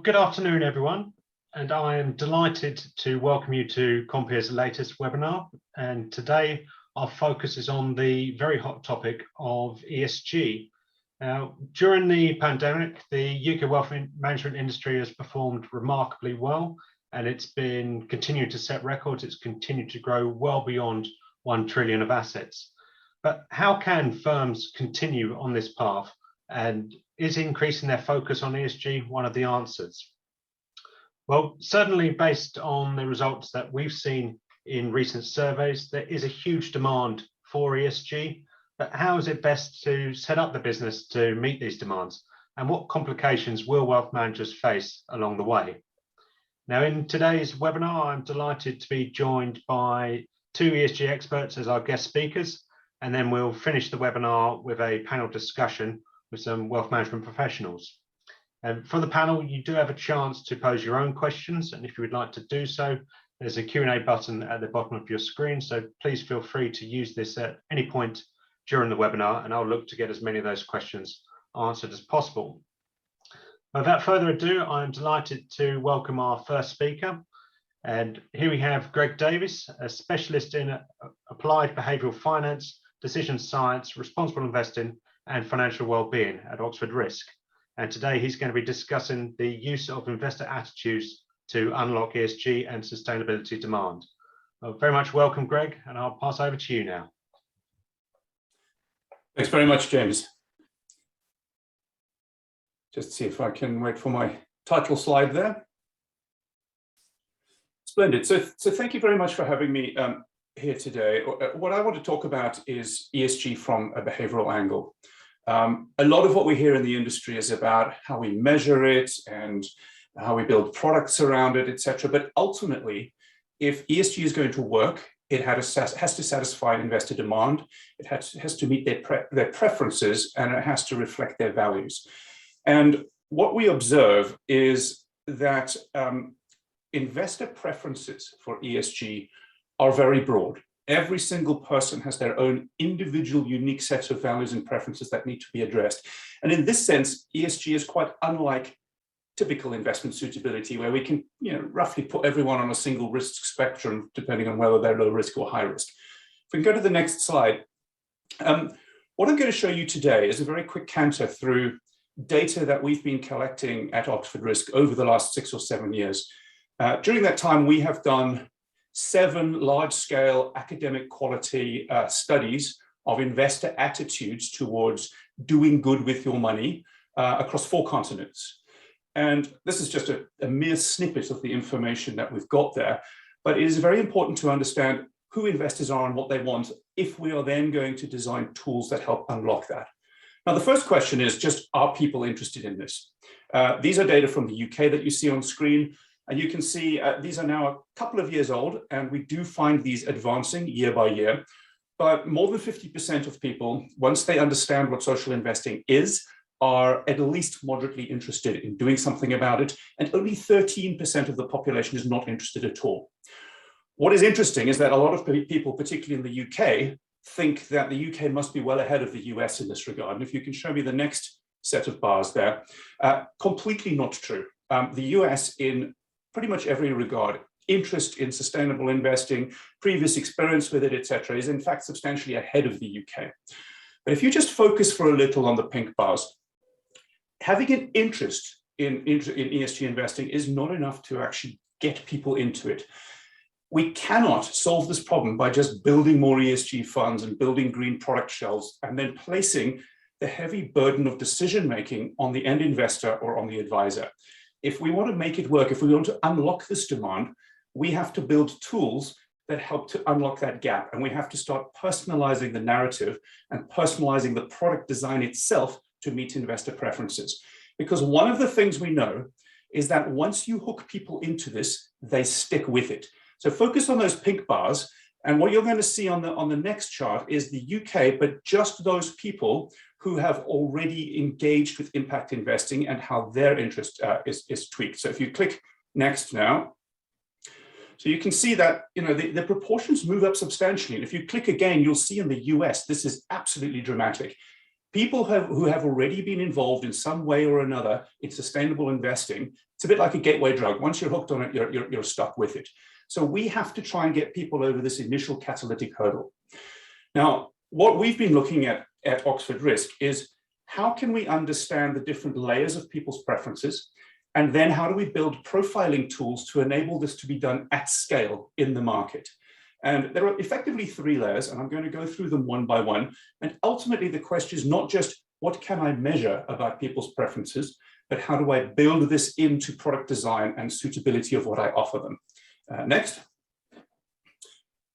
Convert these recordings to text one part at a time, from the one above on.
Good afternoon, everyone, and I am delighted to welcome you to COMPEER's latest webinar. And today our focus is on the very hot topic of ESG. Now, during the pandemic, the UK wealth management industry has performed remarkably well, and it's been continuing to set records. It's continued to grow well beyond 1 trillion of assets. But how can firms continue on this path? And is increasing their focus on ESG one of the answers? Well, certainly based on the results that we've seen in recent surveys, there is a huge demand for ESG, but how is it best to set up the business to meet these demands? And what complications will wealth managers face along the way? Now, in today's webinar, I'm delighted to be joined by 2 ESG experts as our guest speakers, and then we'll finish the webinar with a panel discussion with some wealth management professionals. And for the panel, you do have a chance to pose your own questions, and if you would like to do so, there's a Q&A button at the bottom of your screen, so please feel free to use this at any point during the webinar, and I'll look to get as many of those questions answered as possible. Without further ado, I'm delighted to welcome our first speaker, and here we have Greg Davis, a specialist in applied behavioural finance, decision science, responsible investing, and financial well-being at Oxford Risk. And today he's going to be discussing the use of investor attitudes to unlock ESG and sustainability demand. Well, very much welcome, Greg, and I'll pass over to you now. Thanks very much, James. Just see if I can wait for my title slide there. Splendid. So thank you very much for having me here today. What I want to talk about is ESG from a behavioral angle. A lot of what we hear in the industry is about how we measure it and how we build products around it, etc. But ultimately, if ESG is going to work, it has to satisfy investor demand. It has to meet their preferences, and it has to reflect their values. And what we observe is that investor preferences for ESG are very broad. Every single person has their own individual, unique set of values and preferences that need to be addressed. And in this sense, ESG is quite unlike typical investment suitability, where we can, roughly put everyone on a single risk spectrum, depending on whether they're low risk or high risk. If we can go to the next slide. What I'm going to show you today is a very quick canter through data that we've been collecting at Oxford Risk over the last 6 or 7 years. During that time, we have done 7 large-scale academic quality studies of investor attitudes towards doing good with your money across 4 continents. And this is just a mere snippet of the information that we've got there, but it is very important to understand who investors are and what they want if we are then going to design tools that help unlock that. Now, the first question is just, are people interested in this? These are data from the UK that you see on screen. And you can see these are now a couple of years old, and we do find these advancing year by year. But more than 50% of people, once they understand what social investing is, are at least moderately interested in doing something about it. And only 13% of the population is not interested at all. What is interesting is that a lot of people, particularly in the UK, think that the UK must be well ahead of the US in this regard. And if you can show me the next set of bars there, completely not true. The US, in pretty much every regard, interest in sustainable investing, previous experience with it, etc., is in fact substantially ahead of the UK. But if you just focus for a little on the pink bars, having an interest in ESG investing is not enough to actually get people into it. We cannot solve this problem by just building more ESG funds and building green product shelves and then placing the heavy burden of decision-making on the end investor or on the advisor. If we want to make it work, if we want to unlock this demand, we have to build tools that help to unlock that gap. And we have to start personalizing the narrative and personalizing the product design itself to meet investor preferences. Because one of the things we know is that once you hook people into this, they stick with it. So focus on those pink bars. And what you're going to see on the next chart is the UK, but just those people who have already engaged with impact investing and how their interest is tweaked. So if you click next now, so you can see that the proportions move up substantially. And if you click again, you'll see in the US, this is absolutely dramatic. people who have already been involved in some way or another in sustainable investing, it's a bit like a gateway drug. Once you're hooked on it, you're stuck with it. So we have to try and get people over this initial catalytic hurdle. Now, what we've been looking at Oxford Risk is how can we understand the different layers of people's preferences, and then how do we build profiling tools to enable this to be done at scale in the market? And there are effectively 3 layers, and I'm going to go through them one by one. And ultimately, the question is not just what can I measure about people's preferences, but how do I build this into product design and suitability of what I offer them? Next.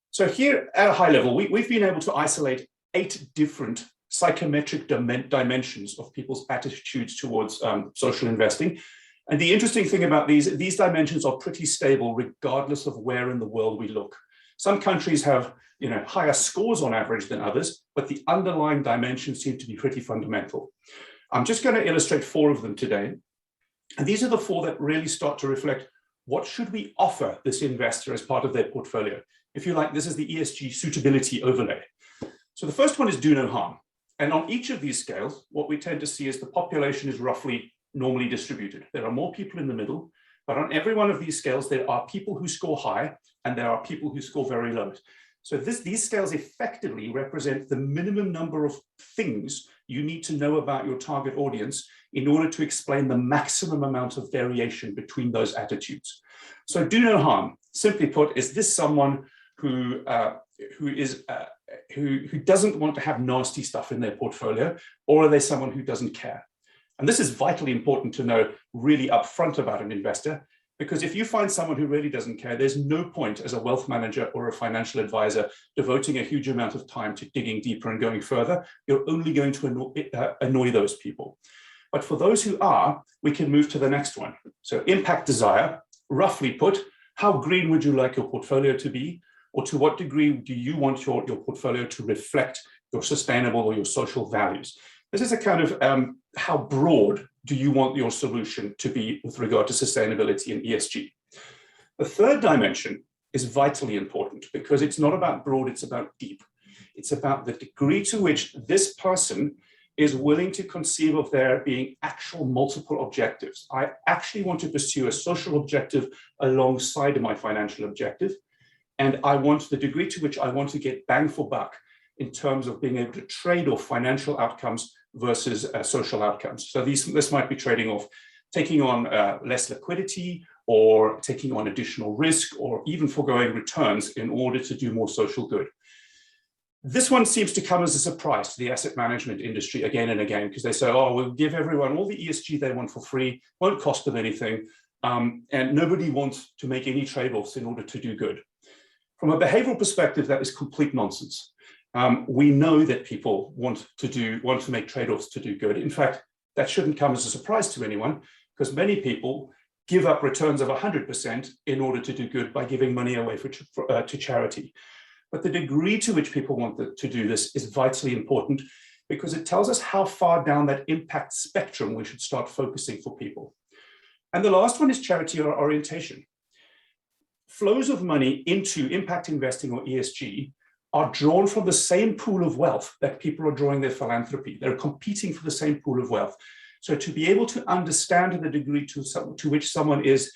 So here at a high level, we've been able to isolate 8 different psychometric dimensions of people's attitudes towards social investing. And the interesting thing about these dimensions are pretty stable regardless of where in the world we look. Some countries have higher scores on average than others, but the underlying dimensions seem to be pretty fundamental. I'm just going to illustrate 4 of them today. And these are the 4 that really start to reflect what should we offer this investor as part of their portfolio. If you like, this is the ESG suitability overlay. So the first one is do no harm. And on each of these scales, what we tend to see is the population is roughly normally distributed. There are more people in the middle, but on every one of these scales, there are people who score high and there are people who score very low. So these scales effectively represent the minimum number of things you need to know about your target audience in order to explain the maximum amount of variation between those attitudes. So do no harm, simply put, is this someone who doesn't want to have nasty stuff in their portfolio, or are they someone who doesn't care? And this is vitally important to know really upfront about an investor, because if you find someone who really doesn't care, there's no point as a wealth manager or a financial advisor devoting a huge amount of time to digging deeper and going further. You're only going to annoy those people. But for those who are, we can move to the next one. So impact desire, roughly put, how green would you like your portfolio to be? Or to what degree do you want your portfolio to reflect your sustainable or your social values? This is a kind of how broad do you want your solution to be with regard to sustainability and ESG? The third dimension is vitally important because it's not about broad, it's about deep. It's about the degree to which this person is willing to conceive of there being actual multiple objectives. I actually want to pursue a social objective alongside my financial objective. And I want the degree to which I want to get bang for buck in terms of being able to trade off financial outcomes versus social outcomes. So this might be trading off, taking on less liquidity or taking on additional risk or even foregoing returns in order to do more social good. This one seems to come as a surprise to the asset management industry again and again, because they say, oh, we'll give everyone all the ESG they want for free, won't cost them anything, and nobody wants to make any trade-offs in order to do good. From a behavioral perspective, that is complete nonsense. We know that people want to make trade-offs to do good. In fact, that shouldn't come as a surprise to anyone, because many people give up returns of 100% in order to do good by giving money away to charity. But the degree to which people want to do this is vitally important, because it tells us how far down that impact spectrum we should start focusing for people. And the last one is charity or orientation. Flows of money into impact investing or ESG are drawn from the same pool of wealth that people are drawing their philanthropy. They're competing for the same pool of wealth. So to be able to understand the degree to which someone is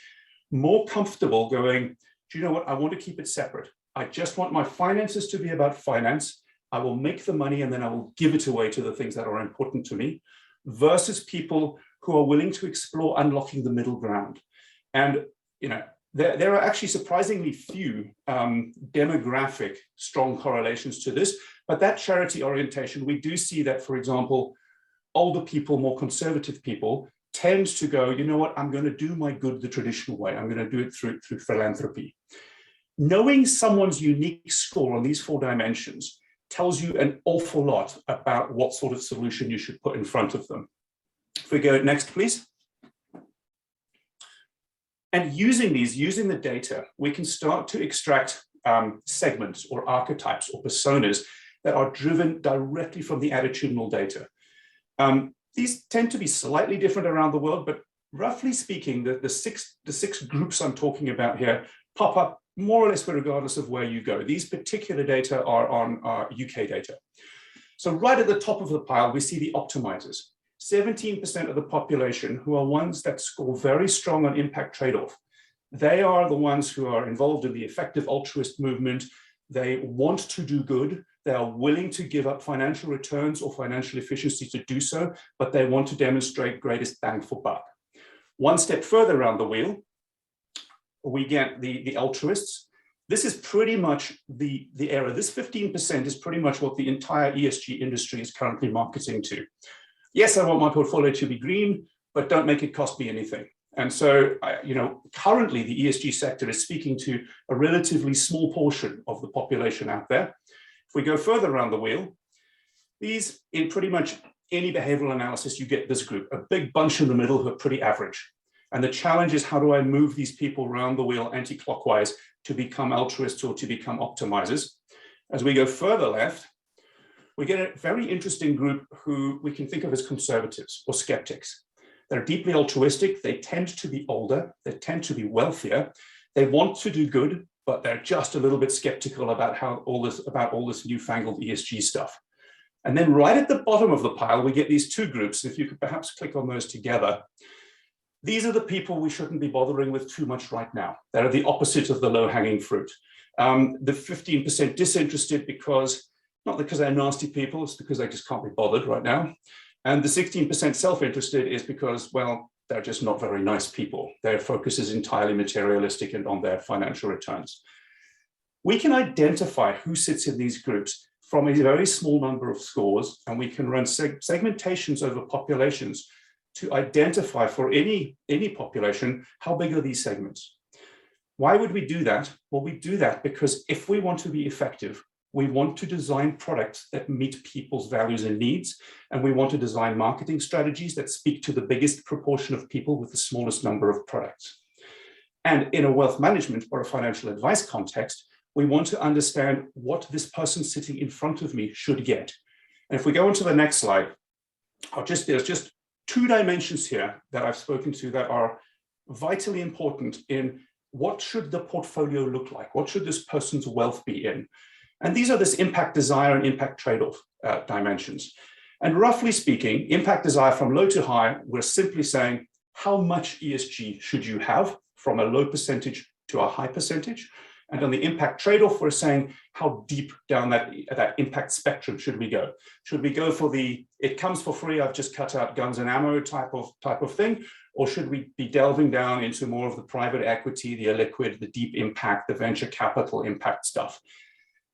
more comfortable going, do you know what, I want to keep it separate. I just want my finances to be about finance. I will make the money and then I will give it away to the things that are important to me, versus people who are willing to explore unlocking the middle ground. And, there are actually surprisingly few demographic strong correlations to this, but that charity orientation, we do see that, for example, older people, more conservative people tend to go, you know what, I'm going to do my good the traditional way. I'm going to do it through philanthropy. Knowing someone's unique score on these 4 dimensions tells you an awful lot about what sort of solution you should put in front of them. If we go next, please. And using the data, we can start to extract segments or archetypes or personas that are driven directly from the attitudinal data. These tend to be slightly different around the world, but roughly speaking, the six groups I'm talking about here pop up more or less regardless of where you go. These particular data are on UK data. So right at the top of the pile, we see the optimizers. 17% of the population who are ones that score very strong on impact trade-off. They are the ones who are involved in the effective altruist movement. They want to do good. They are willing to give up financial returns or financial efficiency to do so, but they want to demonstrate greatest bang for buck. One step further around the wheel, we get the altruists. This is pretty much the era. This 15% is pretty much what the entire ESG industry is currently marketing to. Yes, I want my portfolio to be green, but don't make it cost me anything. And so, currently the ESG sector is speaking to a relatively small portion of the population out there. If we go further around the wheel, these, in pretty much any behavioral analysis, you get this group, a big bunch in the middle who are pretty average. And the challenge is, how do I move these people around the wheel anti-clockwise to become altruists or to become optimizers? As we go further left, we get a very interesting group who we can think of as conservatives or skeptics. They're deeply altruistic. They tend to be older. They tend to be wealthier. They want to do good, but they're just a little bit skeptical about all this newfangled ESG stuff. And then right at the bottom of the pile, we get these two groups. If you could perhaps click on those together. These are the people we shouldn't be bothering with too much right now. They're the opposite of the low-hanging fruit. The 15% disinterested not because they're nasty people, it's because they just can't be bothered right now. And the 16% self-interested is because, well, they're just not very nice people. Their focus is entirely materialistic and on their financial returns. We can identify who sits in these groups from a very small number of scores, and we can run segmentations over populations to identify for any population, how big are these segments? Why would we do that? Well, we do that because if we want to be effective, we want to design products that meet people's values and needs, and we want to design marketing strategies that speak to the biggest proportion of people with the smallest number of products. And in a wealth management or a financial advice context, we want to understand what this person sitting in front of me should get. And if we go on to the next slide, there's just two dimensions here that I've spoken to that are vitally important in what should the portfolio look like? What should this person's wealth be in? And these are this impact desire and impact trade-off dimensions. And roughly speaking, impact desire from low to high, we're simply saying, how much ESG should you have from a low percentage to a high percentage? And on the impact trade-off, we're saying, how deep down that impact spectrum should we go? Should we go for the, it comes for free, I've just cut out guns and ammo type of thing? Or should we be delving down into more of the private equity, the illiquid, the deep impact, the venture capital impact stuff?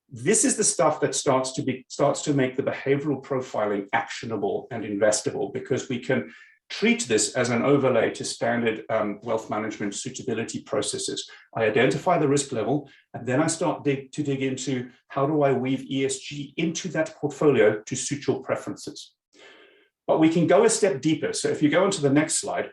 This is the stuff that starts to make the behavioral profiling actionable and investable, because we can treat this as an overlay to standard wealth management suitability processes. I identify the risk level, and then I start to dig into how do I weave ESG into that portfolio to suit your preferences. But we can go a step deeper. So if you go on to the next slide,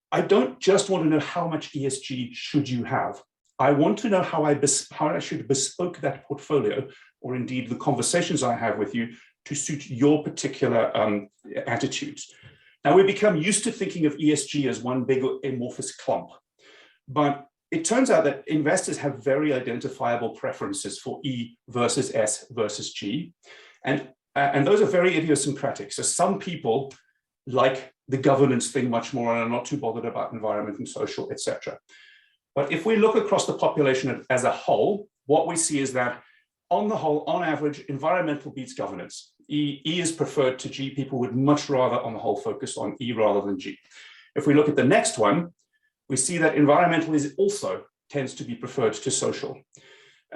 I don't just want to know how much ESG should you have. I want to know how I should bespoke that portfolio, or indeed the conversations I have with you, to suit your particular attitudes. Now, we become used to thinking of ESG as one big amorphous clump, but it turns out that investors have very identifiable preferences for E versus S versus G, and those are very idiosyncratic. So some people like the governance thing much more and are not too bothered about environment and social, etc. But if we look across the population as a whole, what we see is that on the whole, on average, environmental beats governance. E is preferred to G. People would much rather, on the whole, focus on E rather than G. If we look at the next one, we see that environmental is also tends to be preferred to social.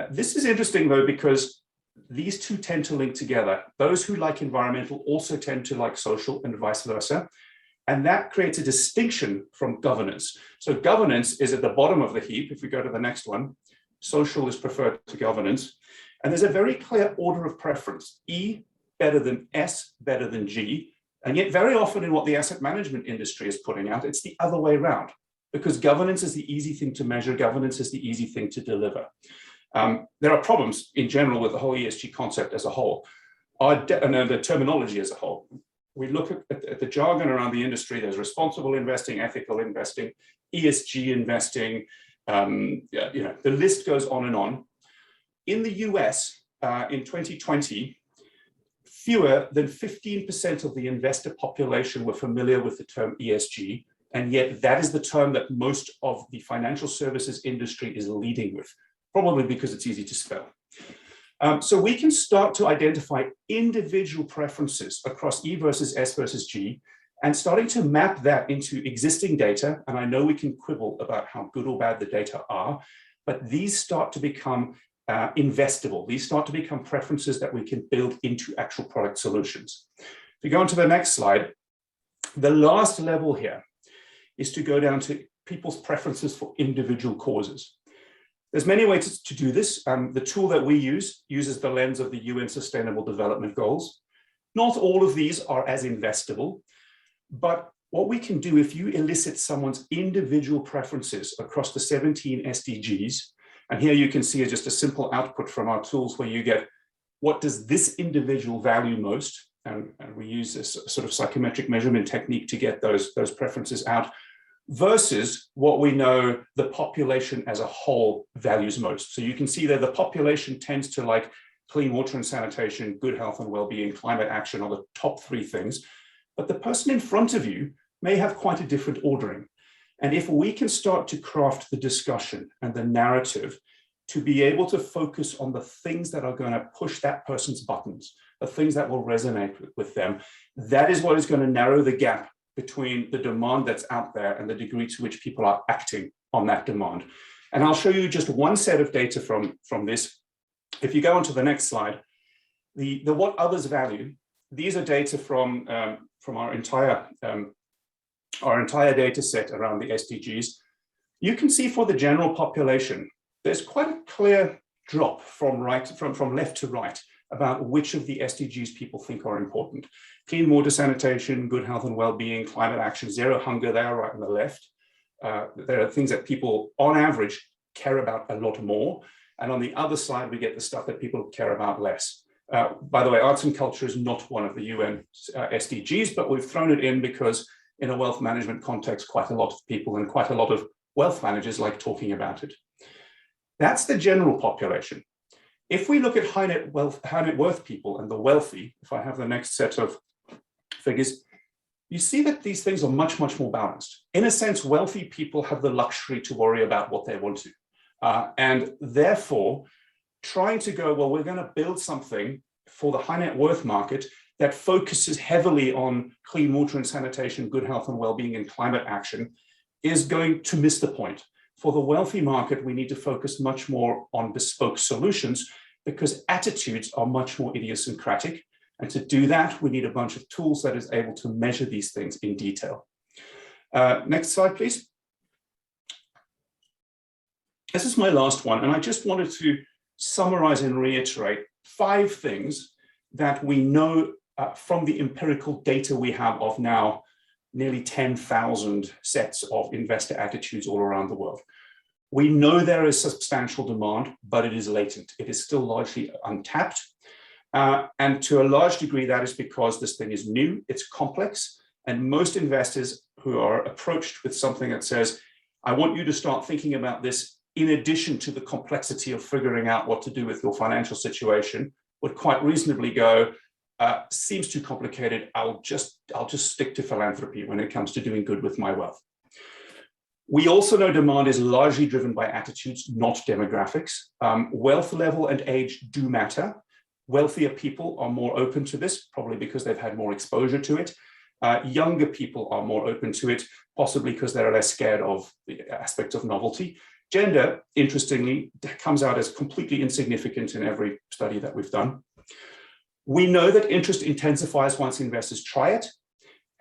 This is interesting, though, because these two tend to link together. Those who like environmental also tend to like social, and vice versa. And that creates a distinction from governance. So governance is at the bottom of the heap. If we go to the next one, social is preferred to governance. And there's a very clear order of preference. E better than S, better than G. And yet very often in what the asset management industry is putting out, it's the other way around, because governance is the easy thing to measure. Governance is the easy thing to deliver. There are problems in general with the whole ESG concept as a whole, and the terminology as a whole. We look at the jargon around the industry. There's responsible investing, ethical investing, ESG investing. The list goes on and on. In the US, in 2020, fewer than 15% of the investor population were familiar with the term ESG, and yet that is the term that most of the financial services industry is leading with, probably because it's easy to spell. So we can start to identify individual preferences across E versus S versus G, and starting to map that into existing data. And I know we can quibble about how good or bad the data are, but these start to become investable. These start to become preferences that we can build into actual product solutions. If you go on to the next slide, the last level here is to go down to people's preferences for individual causes. There's many ways to do this. The tool that we use uses the lens of the UN Sustainable Development Goals. Not all of these are as investable, but what we can do if you elicit someone's individual preferences across the 17 SDGs, and here you can see just a simple output from our tools where you get, what does this individual value most? And we use this sort of psychometric measurement technique to get those preferences out, versus what we know the population as a whole values most. So you can see that the population tends to like clean water and sanitation, good health and well-being, climate action are the top three things. But the person in front of you may have quite a different ordering. And if we can start to craft the discussion and the narrative to be able to focus on the things that are going to push that person's buttons, the things that will resonate with them, that is what is going to narrow the gap between the demand that's out there and the degree to which people are acting on that demand. And I'll show you just one set of data from this. If you go on to the next slide, the what others value, these are data from our entire data set around the SDGs. You can see for the general population, there's quite a clear drop from left to right about which of the SDGs people think are important. Clean water, sanitation, good health and well-being, climate action, zero hunger, they are right on the left. There are things that people, on average, care about a lot more. And on the other side, we get the stuff that people care about less. By the way, arts and culture is not one of the UN SDGs, but we've thrown it in because in a wealth management context, quite a lot of people and quite a lot of wealth managers like talking about it. That's the general population. If we look at high net worth people and the wealthy, if I have the next set of figures, you see that these things are much, much more balanced. In a sense, wealthy people have the luxury to worry about what they want to. And therefore, trying to go, well, we're going to build something for the high net worth market that focuses heavily on clean water and sanitation, good health and well-being, and climate action is going to miss the point. For the wealthy market, we need to focus much more on bespoke solutions because attitudes are much more idiosyncratic. And to do that, we need a bunch of tools that is able to measure these things in detail. Next slide, please. This is my last one, and I just wanted to summarize and reiterate 5 things that we know from the empirical data we have of now nearly 10,000 sets of investor attitudes all around the world. We know there is substantial demand, but it is latent. It is still largely untapped. And to a large degree, that is because this thing is new, it's complex, and most investors who are approached with something that says, I want you to start thinking about this in addition to the complexity of figuring out what to do with your financial situation, would quite reasonably go, seems too complicated, I'll just stick to philanthropy when it comes to doing good with my wealth. We also know demand is largely driven by attitudes, not demographics. Wealth level and age do matter. Wealthier people are more open to this, probably because they've had more exposure to it. Younger people are more open to it, possibly because they're less scared of the aspect of novelty. Gender, interestingly, comes out as completely insignificant in every study that we've done. We know that interest intensifies once investors try it.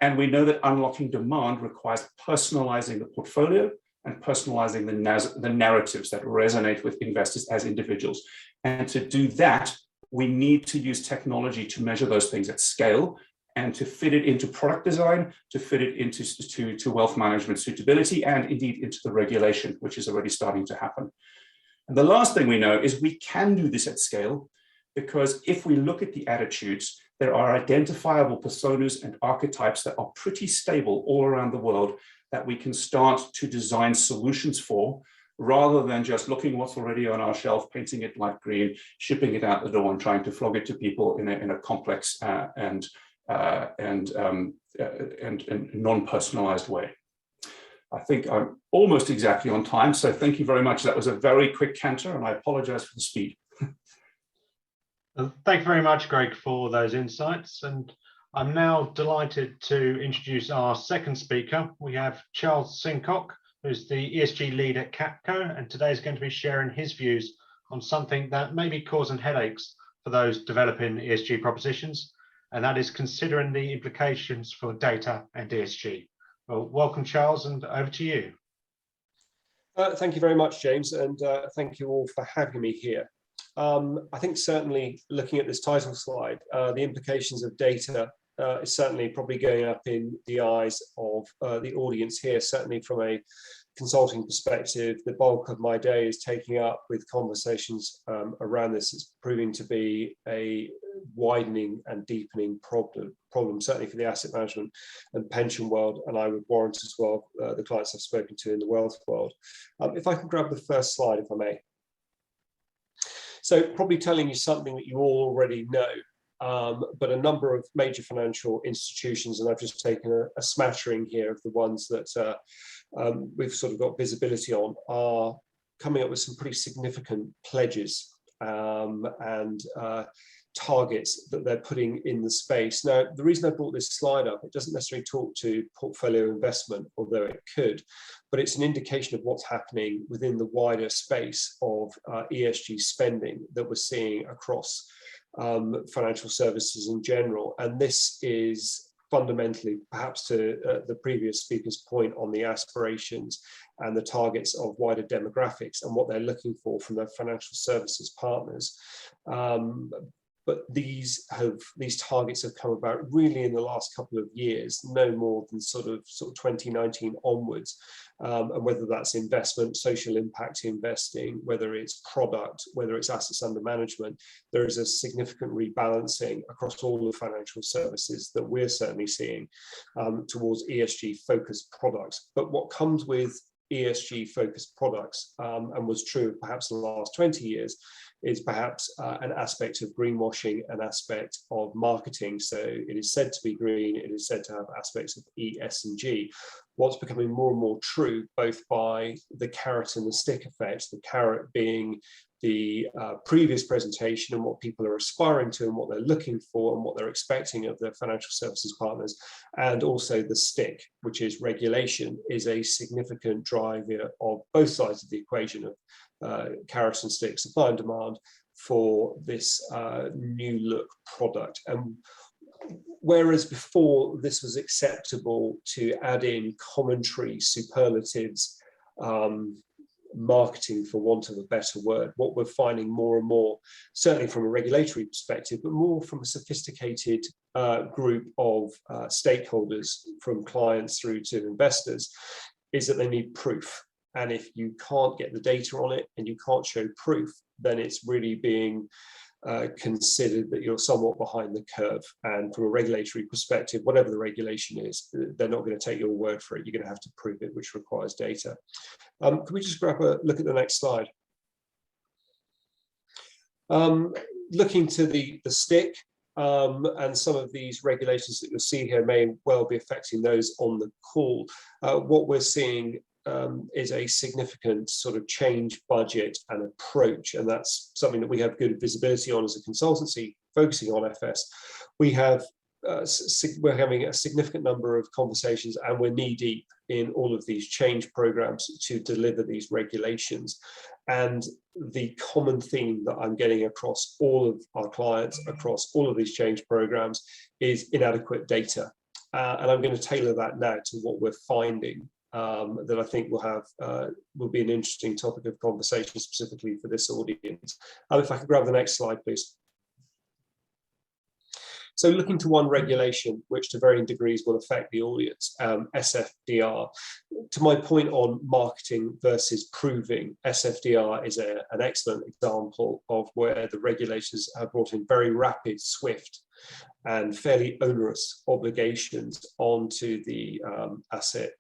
And we know that unlocking demand requires personalizing the portfolio and personalizing the narratives that resonate with investors as individuals. And to do that, we need to use technology to measure those things at scale and to fit it into product design, to fit it into wealth management suitability, and indeed into the regulation, which is already starting to happen. And the last thing we know is we can do this at scale, because if we look at the attitudes, there are identifiable personas and archetypes that are pretty stable all around the world that we can start to design solutions for rather than just looking what's already on our shelf, painting it light green, shipping it out the door, and trying to flog it to people in a complex and non-personalized way. I think I'm almost exactly on time, so thank you very much. That was a very quick canter, and I apologize for the speed. Thank you very much, Greg, for those insights. And I'm now delighted to introduce our second speaker. We have Charles Sincock, who's the ESG lead at Capco, and today is going to be sharing his views on something that may be causing headaches for those developing ESG propositions, and that is considering the implications for data and ESG. Well, welcome, Charles, and over to you. Thank you very much, James, and thank you all for having me here. I think certainly looking at this title slide, the implications of data is certainly probably going up in the eyes of the audience here, certainly from a consulting perspective. The bulk of my day is taking up with conversations around this. It's proving to be a widening and deepening problem, certainly for the asset management and pension world, and I would warrant as well the clients I've spoken to in the wealth world. If I can grab the first slide, if I may. So probably telling you something that you all already know, but a number of major financial institutions, and I've just taken a smattering here of the ones that we've sort of got visibility on, are coming up with some pretty significant pledges and targets that they're putting in the space. Now, the reason I brought this slide up, it doesn't necessarily talk to portfolio investment, although it could, but it's an indication of what's happening within the wider space of ESG spending that we're seeing across financial services in general. And this is fundamentally, perhaps to the previous speaker's point on the aspirations and the targets of wider demographics and what they're looking for from their financial services partners. But these targets have come about really in the last couple of years, no more than sort of 2019 onwards. And whether that's investment, social impact investing, whether it's product, whether it's assets under management, there is a significant rebalancing across all the financial services that we're certainly seeing towards ESG focused products. But what comes with ESG focused products, and was true perhaps in the last 20 years, is perhaps an aspect of greenwashing, an aspect of marketing. So it is said to be green, it is said to have aspects of E, S, and G. What's becoming more and more true, both by the carrot and the stick effect, the carrot being the previous presentation and what people are aspiring to and what they're looking for and what they're expecting of their financial services partners, and also the stick, which is regulation, is a significant driver of both sides of the equation of carrot and stick, supply and demand for this new look product. And whereas before this was acceptable to add in commentary, superlatives, marketing for want of a better word, what we're finding more and more, certainly from a regulatory perspective, but more from a sophisticated group of stakeholders, from clients through to investors, is that they need proof. And if you can't get the data on it and you can't show proof, then it's really being considered that you're somewhat behind the curve. And from a regulatory perspective, whatever the regulation is, they're not going to take your word for it. You're going to have to prove it, which requires data. Can we just grab a look at the next slide? Looking to the stick, and some of these regulations that you'll see here may well be affecting those on the call. What we're seeing is a significant sort of change budget and approach, and that's something that we have good visibility on as a consultancy focusing on FS. We're having a significant number of conversations, and we're knee deep in all of these change programs to deliver these regulations. And the common theme that I'm getting across all of our clients, across all of these change programs, is inadequate data. And I'm going to tailor that now to what we're finding. That I think will be an interesting topic of conversation specifically for this audience. If I could grab the next slide, please. So looking to one regulation, which to varying degrees will affect the audience, SFDR. To my point on marketing versus proving, SFDR is an excellent example of where the regulators have brought in very rapid, swift, and fairly onerous obligations onto the asset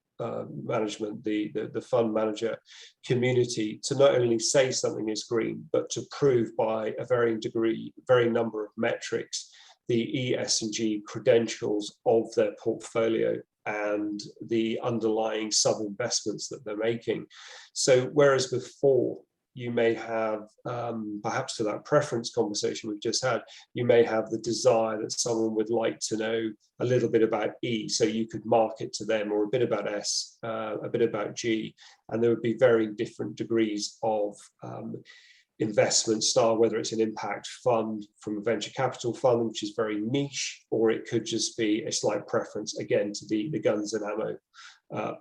management, the fund manager community, to not only say something is green, but to prove by a varying number of metrics, the ESG credentials of their portfolio and the underlying sub-investments that they're making. So whereas before you may have, perhaps to that preference conversation we've just had, you may have the desire that someone would like to know a little bit about E, so you could mark it to them, or a bit about S, a bit about G, and there would be very different degrees of investment style, whether it's an impact fund from a venture capital fund, which is very niche, or it could just be a slight preference, again, to the guns and ammo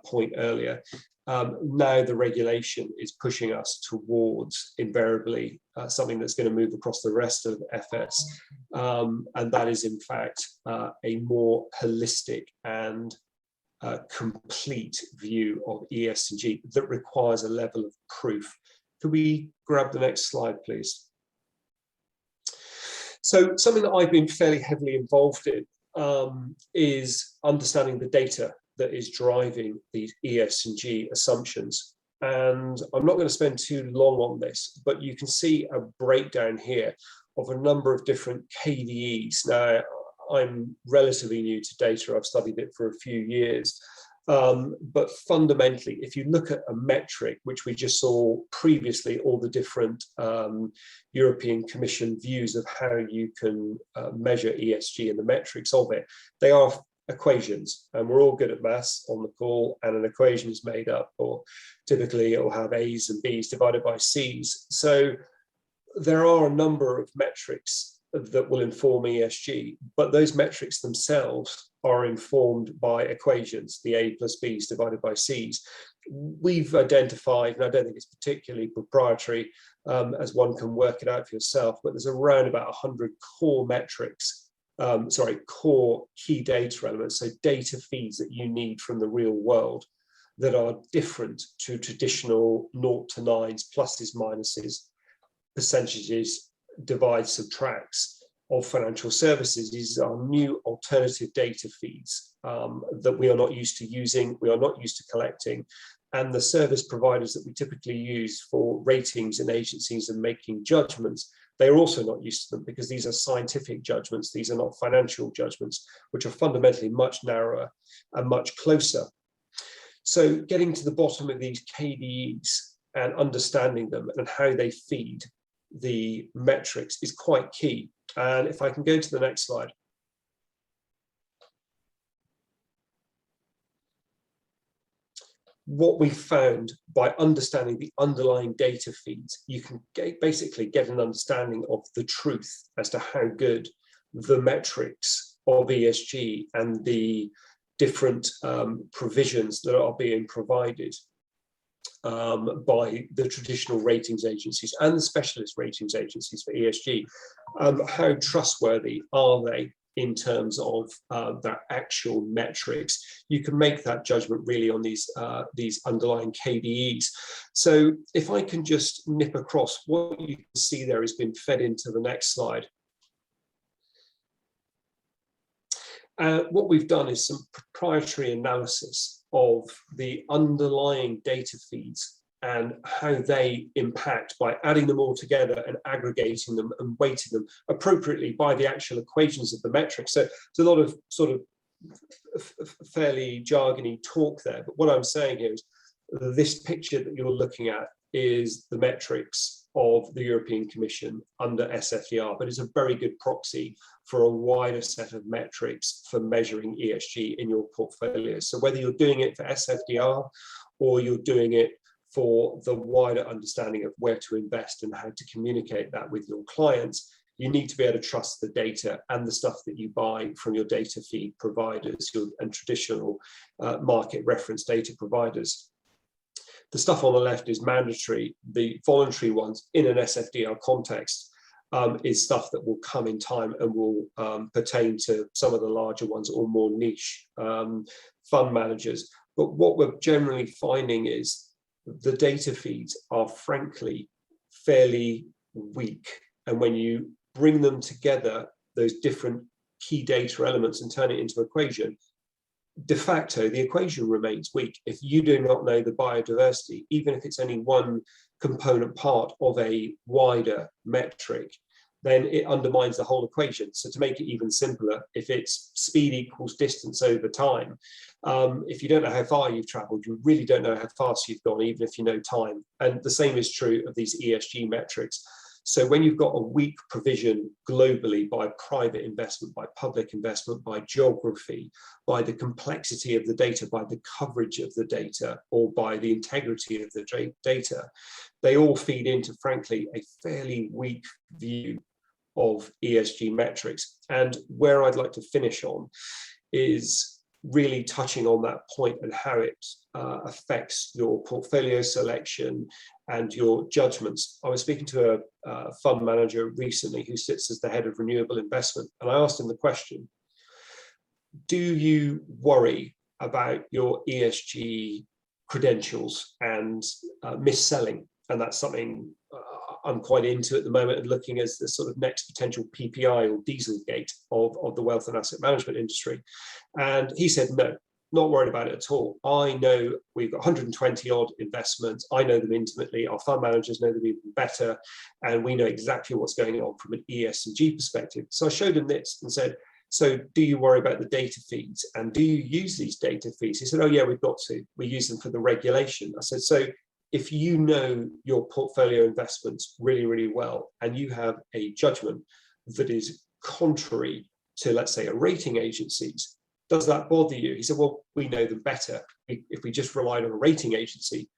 point earlier. Now the regulation is pushing us towards invariably something that's going to move across the rest of FS, and that is in fact a more holistic and complete view of ESG that requires a level of proof. Could we grab the next slide, please? So something that I've been fairly heavily involved in is understanding the data that is driving these ESG assumptions. And I'm not going to spend too long on this, but you can see a breakdown here of a number of different KDEs. Now, I'm relatively new to data. I've studied it for a few years. But fundamentally, if you look at a metric, which we just saw previously, all the different European Commission views of how you can measure ESG and the metrics of it, they are equations, and we're all good at maths on the call, and an equation is made up, or typically it will have A's and B's divided by C's. So there are a number of metrics that will inform ESG, but those metrics themselves are informed by equations, the A plus B's divided by C's. We've identified, and I don't think it's particularly proprietary, as one can work it out for yourself, but there's around about 100 core metrics, core key data elements, so data feeds that you need from the real world that are different to traditional 0 to 9s, pluses, minuses, percentages, divides, subtracts of financial services. These are new alternative data feeds that we are not used to using, we are not used to collecting, and the service providers that we typically use for ratings and agencies and making judgments, they are also not used to them, because these are scientific judgments, these are not financial judgments, which are fundamentally much narrower and much closer. So getting to the bottom of these KDEs and understanding them and how they feed the metrics is quite key. And if I can go to the next slide. What we found by understanding the underlying data feeds, you can basically get an understanding of the truth as to how good the metrics of ESG and the different provisions that are being provided by the traditional ratings agencies and the specialist ratings agencies for ESG. How trustworthy are they in terms of their actual metrics? You can make that judgment really on these underlying KDEs. So if I can just nip across, what you can see there has been fed into the next slide. What we've done is some proprietary analysis of the underlying data feeds and how they impact by adding them all together and aggregating them and weighting them appropriately by the actual equations of the metrics. So there's a lot of sort of fairly jargony talk there, but what I'm saying here is this picture that you're looking at is the metrics of the European Commission under SFDR, but it's a very good proxy for a wider set of metrics for measuring ESG in your portfolio. So whether you're doing it for SFDR or you're doing it for the wider understanding of where to invest and how to communicate that with your clients, you need to be able to trust the data and the stuff that you buy from your data feed providers and traditional market reference data providers. The stuff on the left is mandatory. The voluntary ones in an SFDR context is stuff that will come in time and will pertain to some of the larger ones or more niche fund managers. But what we're generally finding is the data feeds are frankly fairly weak. And when you bring them together, those different key data elements, and turn it into an equation, de facto, the equation remains weak. If you do not know the biodiversity, even if it's only one component part of a wider metric, then it undermines the whole equation. So to make it even simpler, if it's speed equals distance over time, if you don't know how far you've traveled, you really don't know how fast you've gone, even if you know time. And the same is true of these ESG metrics. So when you've got a weak provision globally by private investment, by public investment, by geography, by the complexity of the data, by the coverage of the data, or by the integrity of the data, they all feed into, frankly, a fairly weak view of ESG metrics. And where I'd like to finish on is really touching on that point and how it affects your portfolio selection and your judgments. I was speaking to a fund manager recently who sits as the head of renewable investment, and I asked him the question, do you worry about your ESG credentials and mis-selling? And that's something I'm quite into at the moment, and looking as the sort of next potential PPI or Dieselgate of the wealth and asset management industry. And he said, no, not worried about it at all. I know we've got 120 odd investments. I know them intimately. Our fund managers know them even better. And we know exactly what's going on from an ESG perspective. So I showed him this and said, so do you worry about the data feeds? And do you use these data feeds? He said, oh yeah, we've got to. We use them for the regulation. I said, so if you know your portfolio investments really, really well, and you have a judgment that is contrary to, let's say, a rating agency's, does that bother you? He said, well, we know them better. If we just relied on a rating agency,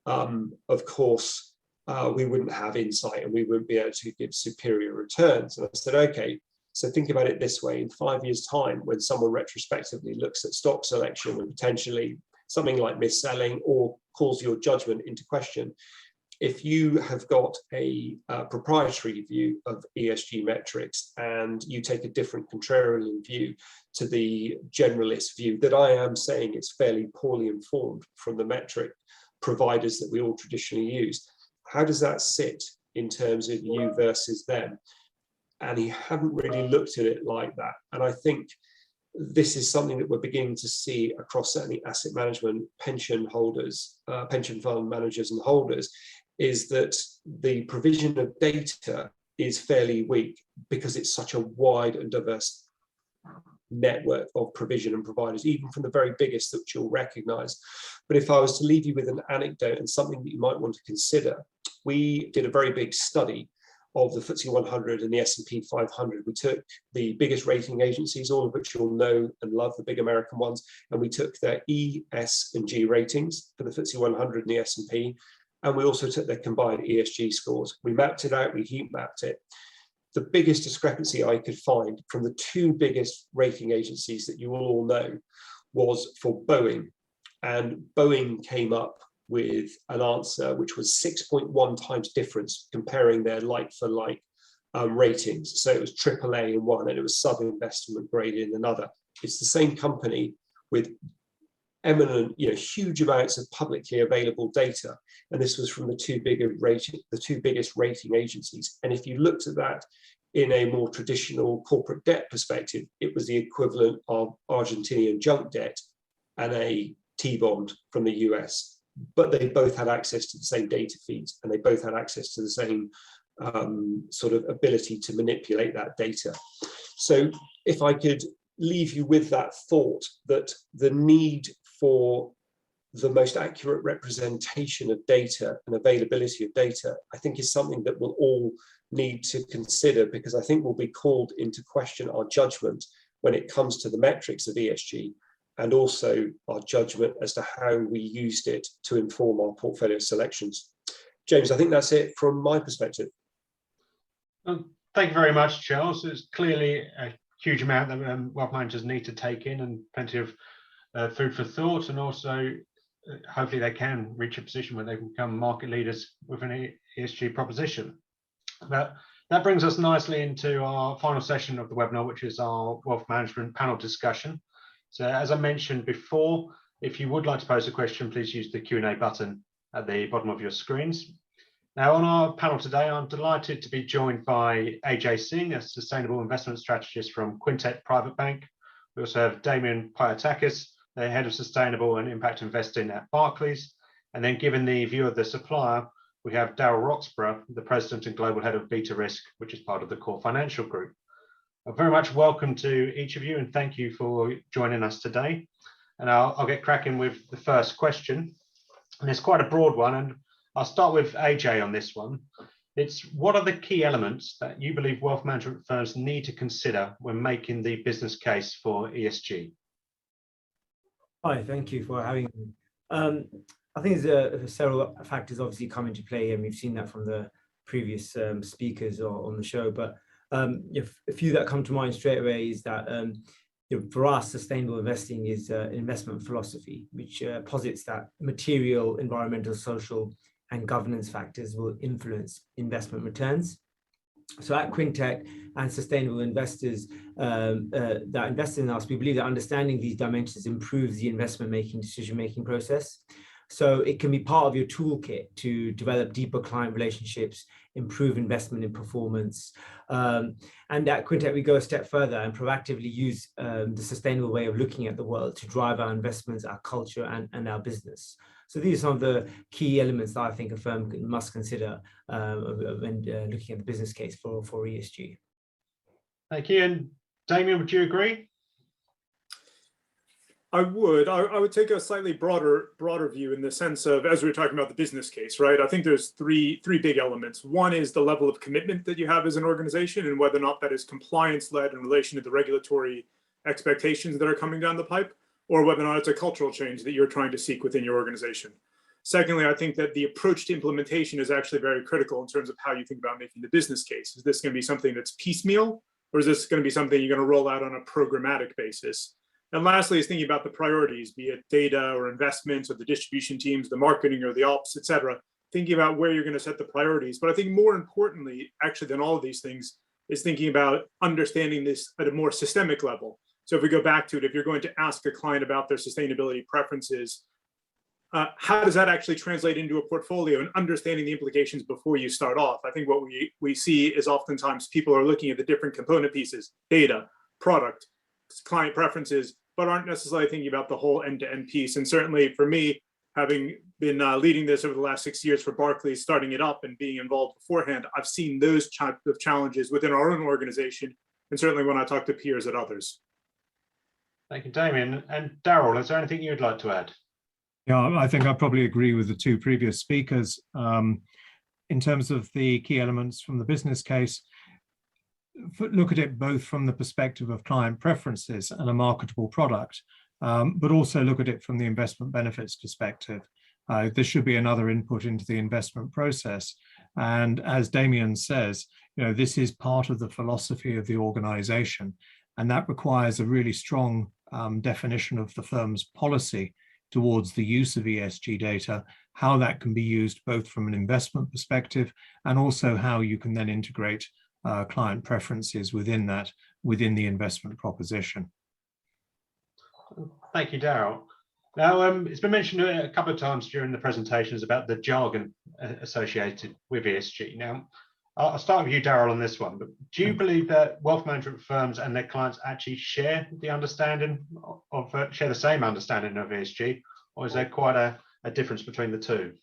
of course, we wouldn't have insight and we wouldn't be able to give superior returns. And I said, okay, so think about it this way. In 5 years' time, when someone retrospectively looks at stock selection and potentially something like mis-selling or calls your judgment into question, if you have got a proprietary view of ESG metrics and you take a different contrarian view to the generalist view that I am saying is fairly poorly informed from the metric providers that we all traditionally use, how does that sit in terms of you versus them? And he hadn't really looked at it like that. And I think this is something that we're beginning to see across certainly asset management, pension holders, pension fund managers and holders, is that the provision of data is fairly weak because it's such a wide and diverse network of provision and providers, even from the very biggest that you'll recognize. But if I was to leave you with an anecdote and something that you might want to consider, we did a very big study of the FTSE 100 and the S&P 500. We took the biggest rating agencies, all of which you'll know and love, the big American ones, and we took their E, S, and G ratings for the FTSE 100 and the S&P, and we also took their combined ESG scores. We mapped it out, we heat mapped it. The biggest discrepancy I could find from the two biggest rating agencies that you will all know was for Boeing, and Boeing came up with an answer which was 6.1 times difference comparing their like-for-like ratings. So it was AAA in one and it was sub-investment grade in another. It's the same company with eminent, huge amounts of publicly available data. And this was from the two biggest rating agencies. And if you looked at that in a more traditional corporate debt perspective, it was the equivalent of Argentinian junk debt and a T-bond from the US. But they both had access to the same data feeds and they both had access to the same sort of ability to manipulate that data. So if I could leave you with that thought that the need for the most accurate representation of data and availability of data, I think is something that we'll all need to consider, because I think we'll be called into question our judgment when it comes to the metrics of ESG, and also our judgment as to how we used it to inform our portfolio selections. James, I think that's it from my perspective. Thank you very much, Charles. There's clearly a huge amount that wealth managers need to take in, and plenty of food for thought, and also hopefully they can reach a position where they can become market leaders with an ESG proposition. That brings us nicely into our final session of the webinar, which is our wealth management panel discussion. So as I mentioned before, if you would like to pose a question, please use the Q&A button at the bottom of your screens. Now on our panel today, I'm delighted to be joined by AJ Singh, a sustainable investment strategist from Quintet Private Bank. We also have Damien Pyatakis, the Head of Sustainable and Impact Investing at Barclays. And then given the view of the supplier, we have Daryl Roxburgh, the President and Global Head of Beta Risk, which is part of the Core Financial Group. Very much welcome to each of you and thank you for joining us today. And I'll get cracking with the first question. And it's quite a broad one, and I'll start with AJ on this one. It's what are the key elements that you believe wealth management firms need to consider when making the business case for ESG? Hi, thank you for having me. I think there's several factors obviously come into play, and we've seen that from the previous speakers on the show. But a few that come to mind straight away is that for us, sustainable investing is an investment philosophy, which posits that material, environmental, social, and governance factors will influence investment returns. So at Quintech and sustainable investors that invest in us, we believe that understanding these dimensions improves the investment decision-making process. So it can be part of your toolkit to develop deeper client relationships, improve investment in performance. And at Quintech, we go a step further and proactively use the sustainable way of looking at the world to drive our investments, our culture, and our business. So these are some of the key elements that I think a firm must consider when looking at the business case for ESG. Thank you. And Damien, would you agree? I would take a slightly broader view in the sense of, as we were talking about the business case, right? I think there's three big elements. One is the level of commitment that you have as an organization and whether or not that is compliance-led in relation to the regulatory expectations that are coming down the pipe, or whether or not it's a cultural change that you're trying to seek within your organization. Secondly, I think that the approach to implementation is actually very critical in terms of how you think about making the business case. Is this going to be something that's piecemeal, or is this going to be something you're going to roll out on a programmatic basis? And lastly is thinking about the priorities, be it data or investments or the distribution teams, the marketing or the ops, et cetera, thinking about where you're going to set the priorities. But I think more importantly, actually than all of these things, is thinking about understanding this at a more systemic level. So if we go back to it, if you're going to ask a client about their sustainability preferences, how does that actually translate into a portfolio and understanding the implications before you start off? I think what we see is oftentimes people are looking at the different component pieces, data, product, client preferences, but aren't necessarily thinking about the whole end-to-end piece. And certainly for me, having been leading this over the last 6 years for Barclays, starting it up and being involved beforehand, I've seen those types of challenges within our own organization, and certainly when I talk to peers at others. Thank you, Damien. And Daryl, is there anything you'd like to add? Yeah, I think I probably agree with the two previous speakers. In terms of the key elements from the business case, look at it both from the perspective of client preferences and a marketable product, but also look at it from the investment benefits perspective. This should be another input into the investment process. And as Damien says, this is part of the philosophy of the organization, and that requires a really strong definition of the firm's policy towards the use of ESG data, how that can be used both from an investment perspective and also how you can then integrate client preferences within the investment proposition. Thank you, Daryl. Now, it's been mentioned a couple of times during the presentations about the jargon associated with ESG. Now, I'll start with you, Daryl, on this one. But do you believe that wealth management firms and their clients actually share the same understanding of ESG, or is there quite a difference between the two?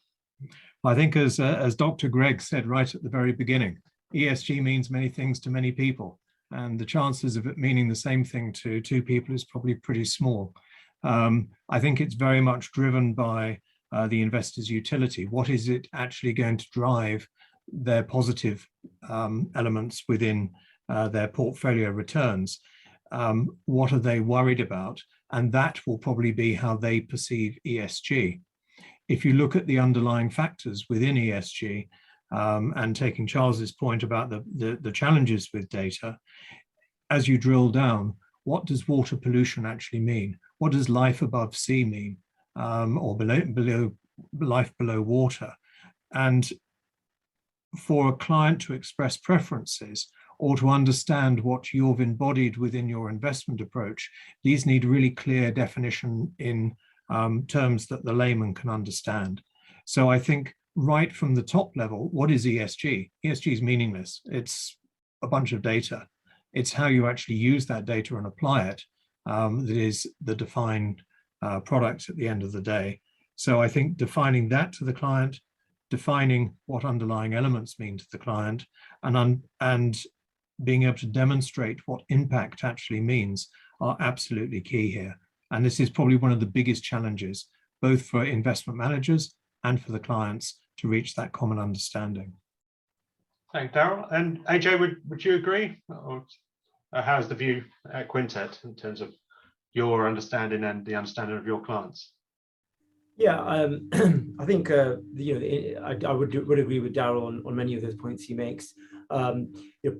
I think, as Dr. Greg said right at the very beginning, ESG means many things to many people, and the chances of it meaning the same thing to two people is probably pretty small. I think it's very much driven by the investor's utility. What is it actually going to drive their positive elements within their portfolio returns? What are they worried about? And that will probably be how they perceive ESG. If you look at the underlying factors within ESG, and taking Charles's point about the challenges with data, as you drill down, what does water pollution actually mean? What does life above sea mean, or life below water? And for a client to express preferences or to understand what you've embodied within your investment approach, these need really clear definition in terms that the layman can understand. So I think right from the top level, what is ESG? ESG is meaningless. It's a bunch of data. It's how you actually use that data and apply it that is the defined product at the end of the day. So I think defining that to the client, defining what underlying elements mean to the client, and being able to demonstrate what impact actually means are absolutely key here. And this is probably one of the biggest challenges, both for investment managers and for the clients, to reach that common understanding. Thanks, Daryl. And AJ, would you agree? Or how's the view at Quintet in terms of your understanding and the understanding of your clients? Yeah, I think I would agree with Daryl on many of those points he makes.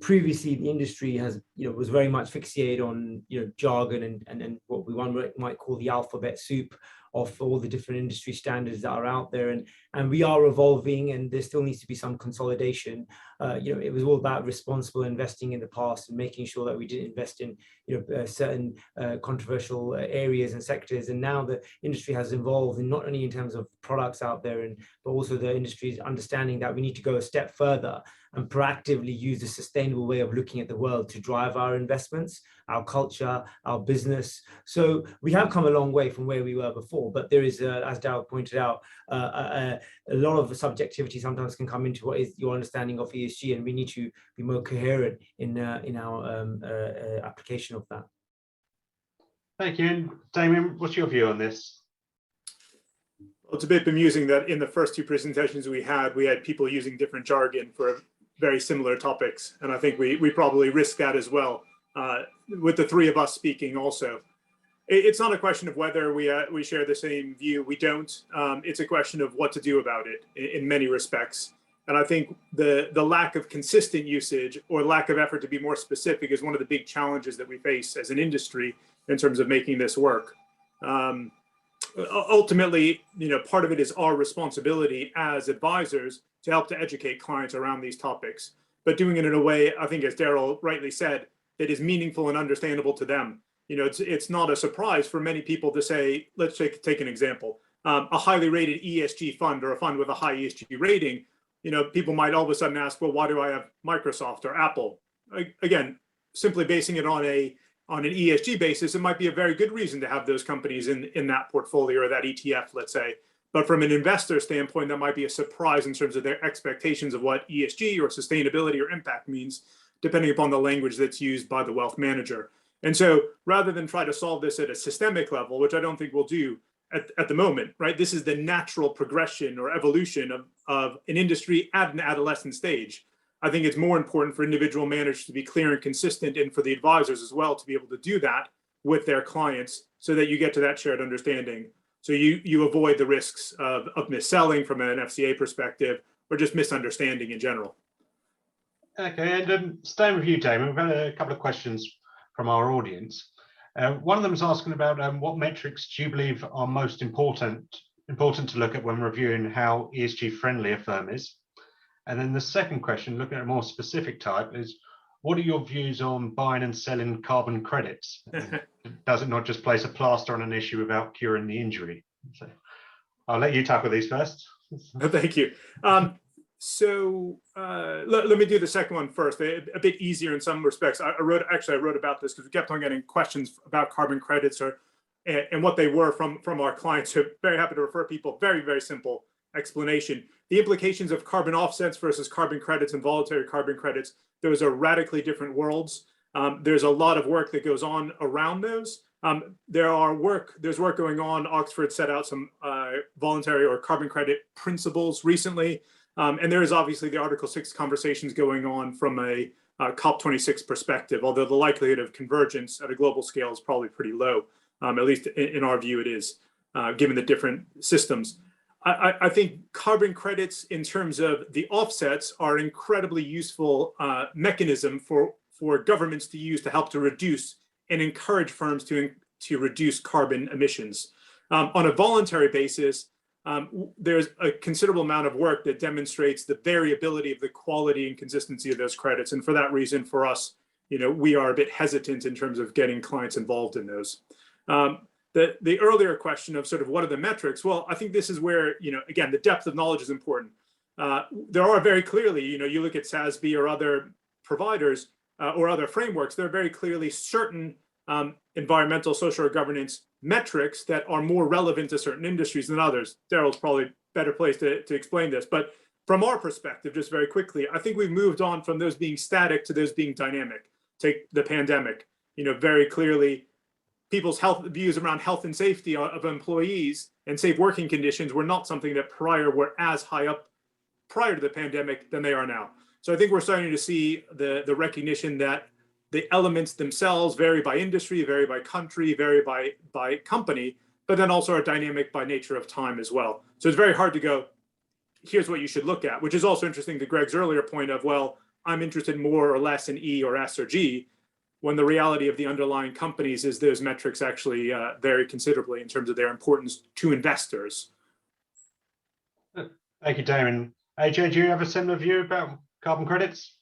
Previously, the industry has was very much fixated on jargon and what one might call the alphabet soup of all the different industry standards that are out there, and we are evolving, and there still needs to be some consolidation. It was all about responsible investing in the past and making sure that we didn't invest in certain controversial areas and sectors. And now the industry has evolved, and not only in terms of products out there, but also the industry is understanding that we need to go a step further and proactively use a sustainable way of looking at the world to drive our investments, our culture, our business. So we have come a long way from where we were before, but there is, as Daryl pointed out, a lot of subjectivity sometimes can come into what is your understanding of ESG, and we need to be more coherent in our application of that. Thank you. And Damien, what's your view on this? Well, it's a bit bemusing that in the first two presentations we had people using different jargon for very similar topics. And I think we probably risk that as well with the three of us speaking also. It's not a question of whether we share the same view. We don't. It's a question of what to do about it in many respects. And I think the lack of consistent usage or lack of effort to be more specific is one of the big challenges that we face as an industry in terms of making this work. Ultimately, part of it is our responsibility as advisors to help to educate clients around these topics, but doing it in a way, I think, as Daryl rightly said, that is meaningful and understandable to them. It's not a surprise for many people to say, let's take an example, a highly rated ESG fund or a fund with a high ESG rating. People might all of a sudden ask, well, why do I have Microsoft or Apple? Again, simply basing it on an ESG basis, it might be a very good reason to have those companies in that portfolio or that ETF, let's say. But from an investor standpoint, that might be a surprise in terms of their expectations of what ESG or sustainability or impact means, depending upon the language that's used by the wealth manager. And so rather than try to solve this at a systemic level, which I don't think we'll do at the moment, right? This is the natural progression or evolution of an industry at an adolescent stage. I think it's more important for individual managers to be clear and consistent, and for the advisors as well to be able to do that with their clients so that you get to that shared understanding. So you avoid the risks of mis-selling from an FCA perspective, or just misunderstanding in general. Okay, and staying with you, Damon, we've had a couple of questions from our audience. One of them is asking about what metrics do you believe are most important to look at when reviewing how ESG friendly a firm is? And then the second question, looking at a more specific type, is what are your views on buying and selling carbon credits? Does it not just place a plaster on an issue without curing the injury? So I'll let you tackle these first. Thank you. So let me do the second one first. A bit easier in some respects. I wrote about this because we kept on getting questions about carbon credits and what they were from our clients. So very happy to refer people. Very, very simple explanation. The implications of carbon offsets versus carbon credits and voluntary carbon credits, those are radically different worlds. There's a lot of work that goes on around those. There's work going on. Oxford set out some voluntary or carbon credit principles recently. And there is obviously the Article 6 conversations going on from a COP26 perspective, although the likelihood of convergence at a global scale is probably pretty low, at least in our view it is, given the different systems. I think carbon credits in terms of the offsets are an incredibly useful mechanism for governments to use to help to reduce and encourage firms to reduce carbon emissions. On a voluntary basis, there's a considerable amount of work that demonstrates the variability of the quality and consistency of those credits. And for that reason, for us, we are a bit hesitant in terms of getting clients involved in those. The earlier question of sort of what are the metrics? Well, I think this is where, again, the depth of knowledge is important. There are very clearly, you look at SASB or other providers or other frameworks, there are very clearly certain environmental, social, or governance metrics that are more relevant to certain industries than others. Daryl's probably better placed to explain this, but from our perspective, just very quickly, I think we've moved on from those being static to those being dynamic. Take the pandemic, very clearly, people's health views around health and safety of employees and safe working conditions were not something that were as high up prior to the pandemic than they are now. So I think we're starting to see the recognition that the elements themselves vary by industry, vary by country, vary by company, but then also are dynamic by nature of time as well. So it's very hard to go, here's what you should look at, which is also interesting to Greg's earlier point of, well, I'm interested more or less in E or S or G, when the reality of the underlying companies is those metrics actually vary considerably in terms of their importance to investors. Thank you, Damon. AJ, do you have a similar view about carbon credits?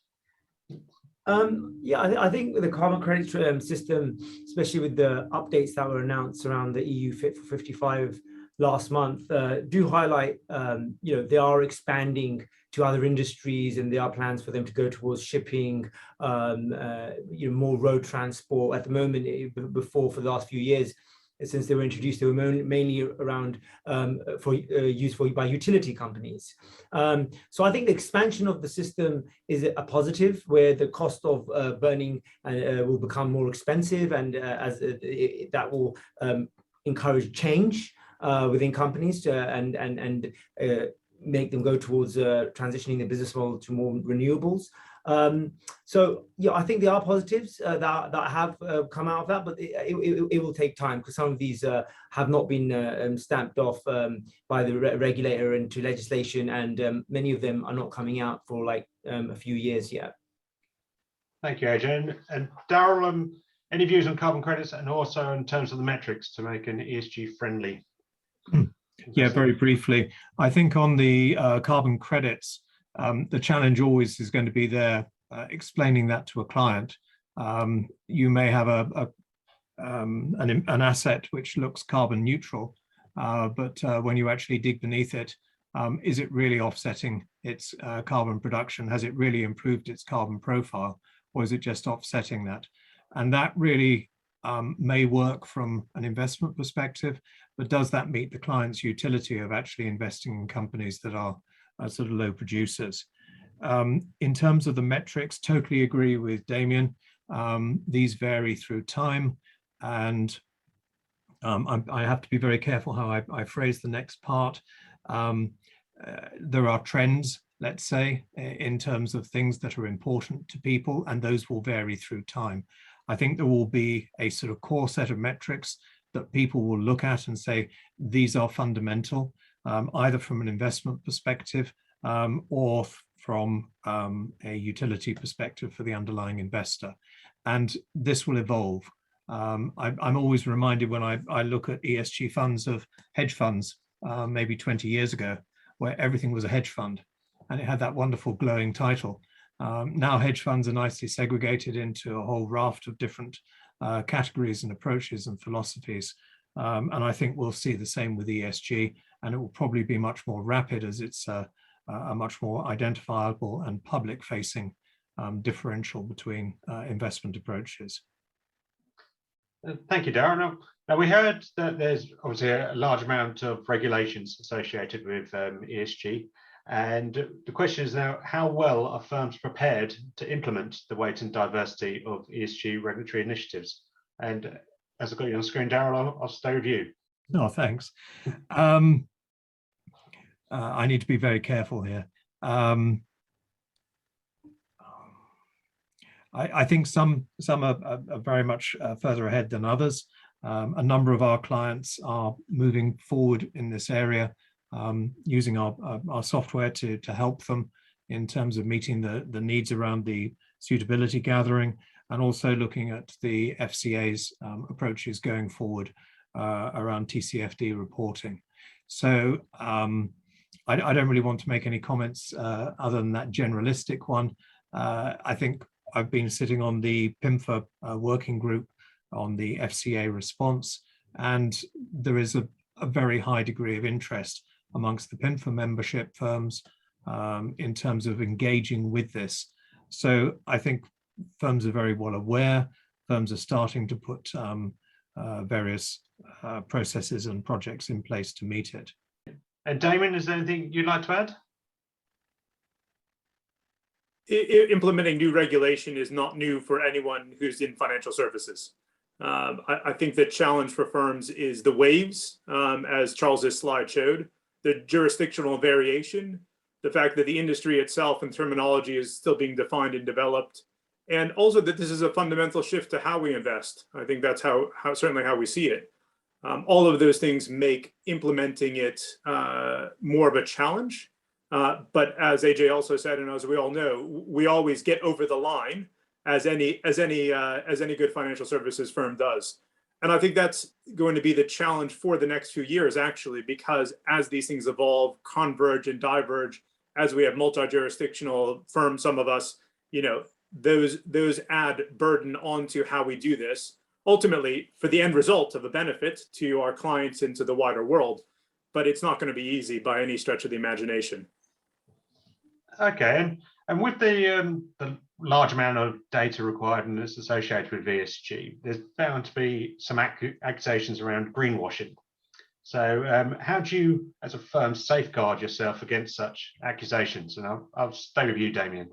Yeah, I think with the carbon credit system, especially with the updates that were announced around the EU Fit for 55 last month, do highlight, they are expanding to other industries, and there are plans for them to go towards shipping, more road transport. At the moment, for the last few years, since they were introduced, they were mainly around for use by utility companies. So I think the expansion of the system is a positive, where the cost of burning will become more expensive, and that will encourage change within companies and make them go towards transitioning the business model to more renewables. So yeah, I think there are positives that have come out of that, but it will take time, because some of these have not been stamped off by the regulator into legislation, and many of them are not coming out for like a few years yet. Thank you, AJ. And Daryl, any views on carbon credits, and also in terms of the metrics to make an ESG friendly? Yeah, very briefly. I think on the carbon credits, the challenge always is going to be there explaining that to a client. You may have an asset which looks carbon neutral, but when you actually dig beneath it, is it really offsetting its carbon production? Has it really improved its carbon profile, or is it just offsetting that? And that really may work from an investment perspective, but does that meet the client's utility of actually investing in companies that are sort of low producers? In terms of the metrics, totally agree with Damien. These vary through time, and I have to be very careful how I phrase the next part. There are trends, let's say, in terms of things that are important to people, and those will vary through time. I think there will be a sort of core set of metrics that people will look at and say, these are fundamental, either from an investment perspective or from a utility perspective for the underlying investor. And this will evolve. I'm always reminded when I look at ESG funds of hedge funds maybe 20 years ago, where everything was a hedge fund and it had that wonderful glowing title. Now hedge funds are nicely segregated into a whole raft of different categories and approaches and philosophies. And I think we'll see the same with ESG, and it will probably be much more rapid, as it's a much more identifiable and public-facing differential between investment approaches. Thank you, Darren. Now we heard that there's obviously a large amount of regulations associated with ESG. And the question is now, how well are firms prepared to implement the weight and diversity of ESG regulatory initiatives? And as I've got you on screen, Darryl, I'll stay with you. No, thanks. I need to be very careful here. I think some are very much further ahead than others. A number of our clients are moving forward in this area, using our software to help them in terms of meeting the needs around the suitability gathering, and also looking at the FCA's approaches going forward around TCFD reporting. So I don't really want to make any comments other than that generalistic one. I think I've been sitting on the PIMFA working group on the FCA response, and there is a very high degree of interest amongst the PIMFA membership firms in terms of engaging with this. So I think firms are very well aware. firms are starting to put various processes and projects in place to meet it. And Damien, is there anything you'd like to add? Implementing new regulation is not new for anyone who's in financial services. I think the challenge for firms is the waves, as Charles's slide showed, the jurisdictional variation, the fact that the industry itself and terminology is still being defined and developed, and also that this is a fundamental shift to how we invest. I think that's certainly how we see it. All of those things make implementing it more of a challenge. But as AJ also said, and as we all know, we always get over the line as any good financial services firm does. And I think that's going to be the challenge for the next few years, actually, because as these things evolve, converge and diverge, as we have multi-jurisdictional firms, some of us, those add burden onto how we do this, ultimately for the end result of a benefit to our clients and to the wider world. But it's not going to be easy by any stretch of the imagination. Okay, and with the large amount of data required and that's associated with ESG, there's bound to be some accusations around greenwashing. So how do you, as a firm, safeguard yourself against such accusations? And I'll stay with you, Damien.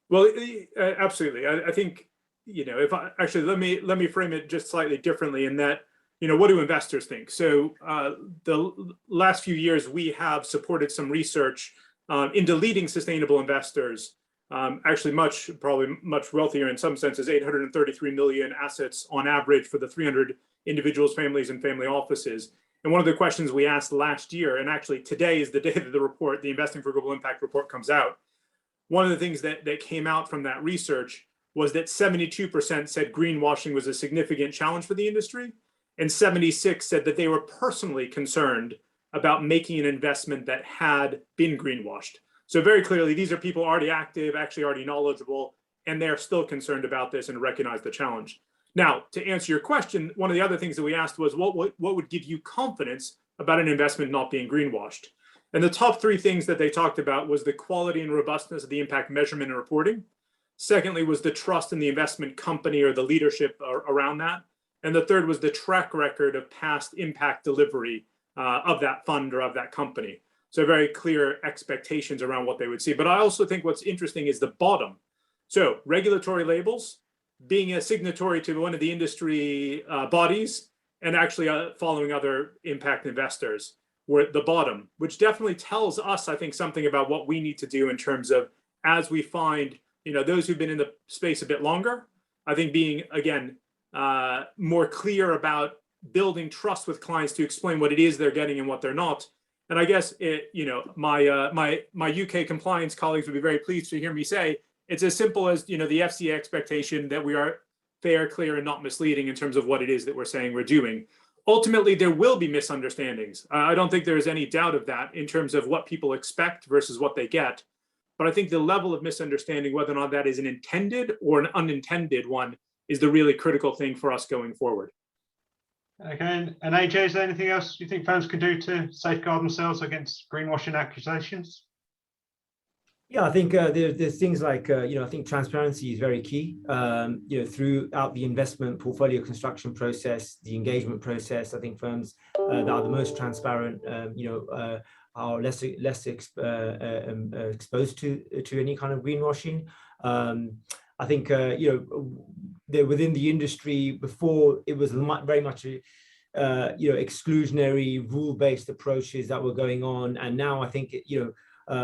Well, absolutely. I think, let me frame it just slightly differently in that, what do investors think? So the last few years, we have supported some research into leading sustainable investors, actually probably much wealthier in some senses, 833 million assets on average for the 300 individuals, families, and family offices. And one of the questions we asked last year, and actually today is the day that the Investing for Global Impact report comes out. One of the things that came out from that research was that 72% said greenwashing was a significant challenge for the industry, and 76% said that they were personally concerned about making an investment that had been greenwashed. So very clearly, these are people already active, actually already knowledgeable, and they're still concerned about this and recognize the challenge. Now, to answer your question, one of the other things that we asked was, what would give you confidence about an investment not being greenwashed? And the top three things that they talked about was the quality and robustness of the impact measurement and reporting. Secondly, was the trust in the investment company or the leadership around that. And the third was the track record of past impact delivery of that fund or of that company. So very clear expectations around what they would see. But I also think what's interesting is the bottom. So regulatory labels, being a signatory to one of the industry bodies, and actually following other impact investors were at the bottom, which definitely tells us, I think, something about what we need to do in terms of, as we find, those who've been in the space a bit longer, I think being, again, more clear about building trust with clients to explain what it is they're getting and what they're not. And I guess my UK compliance colleagues would be very pleased to hear me say it's as simple as the FCA expectation that we are fair, clear, and not misleading in terms of what it is that we're saying we're doing. Ultimately, there will be misunderstandings. I don't think there is any doubt of that in terms of what people expect versus what they get. But I think the level of misunderstanding, whether or not that is an intended or an unintended one, is the really critical thing for us going forward. Okay, and AJ, is there anything else you think firms can do to safeguard themselves against greenwashing accusations? Yeah, I think there's things like, I think transparency is very key, throughout the investment portfolio construction process, the engagement process. I think firms that are the most transparent, are less exposed to any kind of greenwashing. I think, they're within the industry. Before, it was very much exclusionary, rule-based approaches that were going on. And now I think,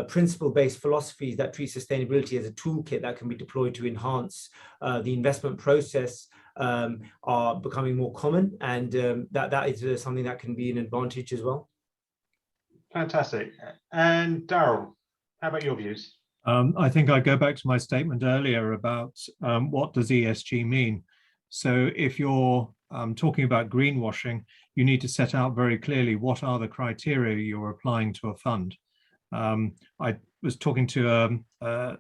principle-based philosophies that treat sustainability as a toolkit that can be deployed to enhance the investment process are becoming more common, and that is something that can be an advantage as well. Fantastic. And Daryl, how about your views? I think I go back to my statement earlier about what does ESG mean. So if you're talking about greenwashing, you need to set out very clearly what are the criteria you're applying to a fund. I was talking to a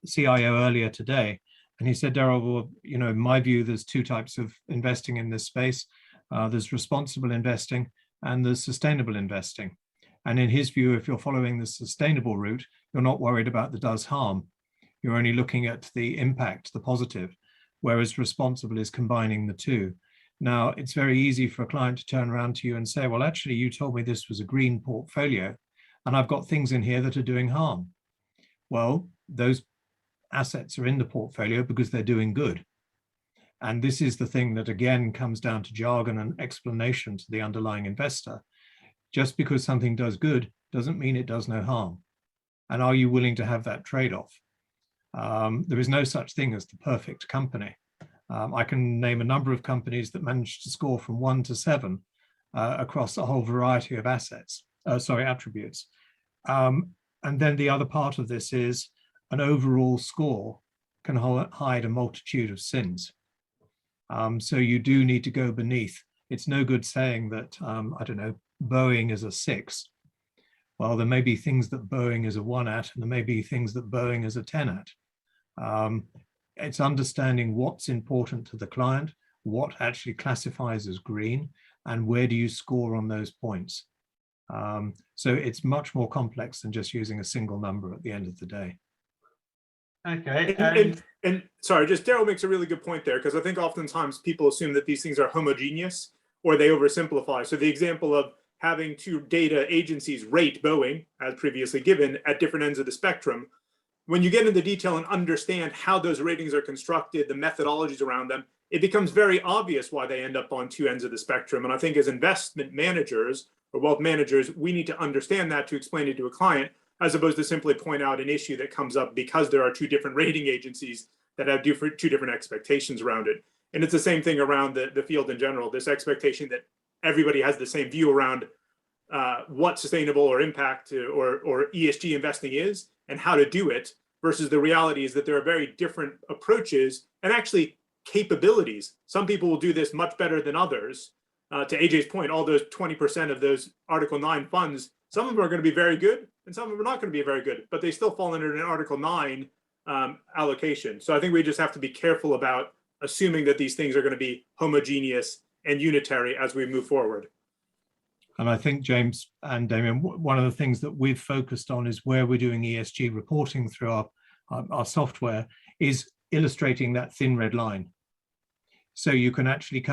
CIO earlier today, and he said, Daryl, well, in my view, there's two types of investing in this space. There's responsible investing and there's sustainable investing. And in his view, if you're following the sustainable route, you're not worried about the does harm. You're only looking at the impact, the positive, whereas responsible is combining the two. Now, it's very easy for a client to turn around to you and say, well, actually, you told me this was a green portfolio, and I've got things in here that are doing harm. Well, those assets are in the portfolio because they're doing good. And this is the thing that, again, comes down to jargon and explanation to the underlying investor. Just because something does good doesn't mean it does no harm. And are you willing to have that trade-off? There is no such thing as the perfect company. I can name a number of companies that managed to score from 1 to 7 across a whole variety of attributes. And then the other part of this is an overall score can hide a multitude of sins. So you do need to go beneath. It's no good saying that, I don't know, Boeing is a 6. Well, there may be things that Boeing is a 1 at, and there may be things that Boeing is a 10 at. It's understanding what's important to the client, what actually classifies as green, and where do you score on those points. So it's much more complex than just using a single number at the end of the day. Okay. And sorry, just Daryl makes a really good point there, because I think oftentimes people assume that these things are homogeneous or they oversimplify. So the example of having 2 data agencies rate Boeing, as previously given, at different ends of the spectrum, when you get into detail and understand how those ratings are constructed, the methodologies around them, it becomes very obvious why they end up on 2 ends of the spectrum. And I think as investment managers or wealth managers, we need to understand that to explain it to a client, as opposed to simply point out an issue that comes up because there are 2 different rating agencies that have 2 different expectations around it. And it's the same thing around the field in general, this expectation that everybody has the same view around what sustainable or impact or ESG investing is and how to do it, versus the reality is that there are very different approaches and actually capabilities. Some people will do this much better than others. To AJ's point, all those 20% of those Article 9 funds, some of them are going to be very good and some of them are not going to be very good, but they still fall under an Article 9 allocation. So I think we just have to be careful about assuming that these things are going to be homogeneous and unitary as we move forward. And I think, James and Damien, one of the things that we've focused on is where we're doing ESG reporting through our software is illustrating that thin red line. So you can actually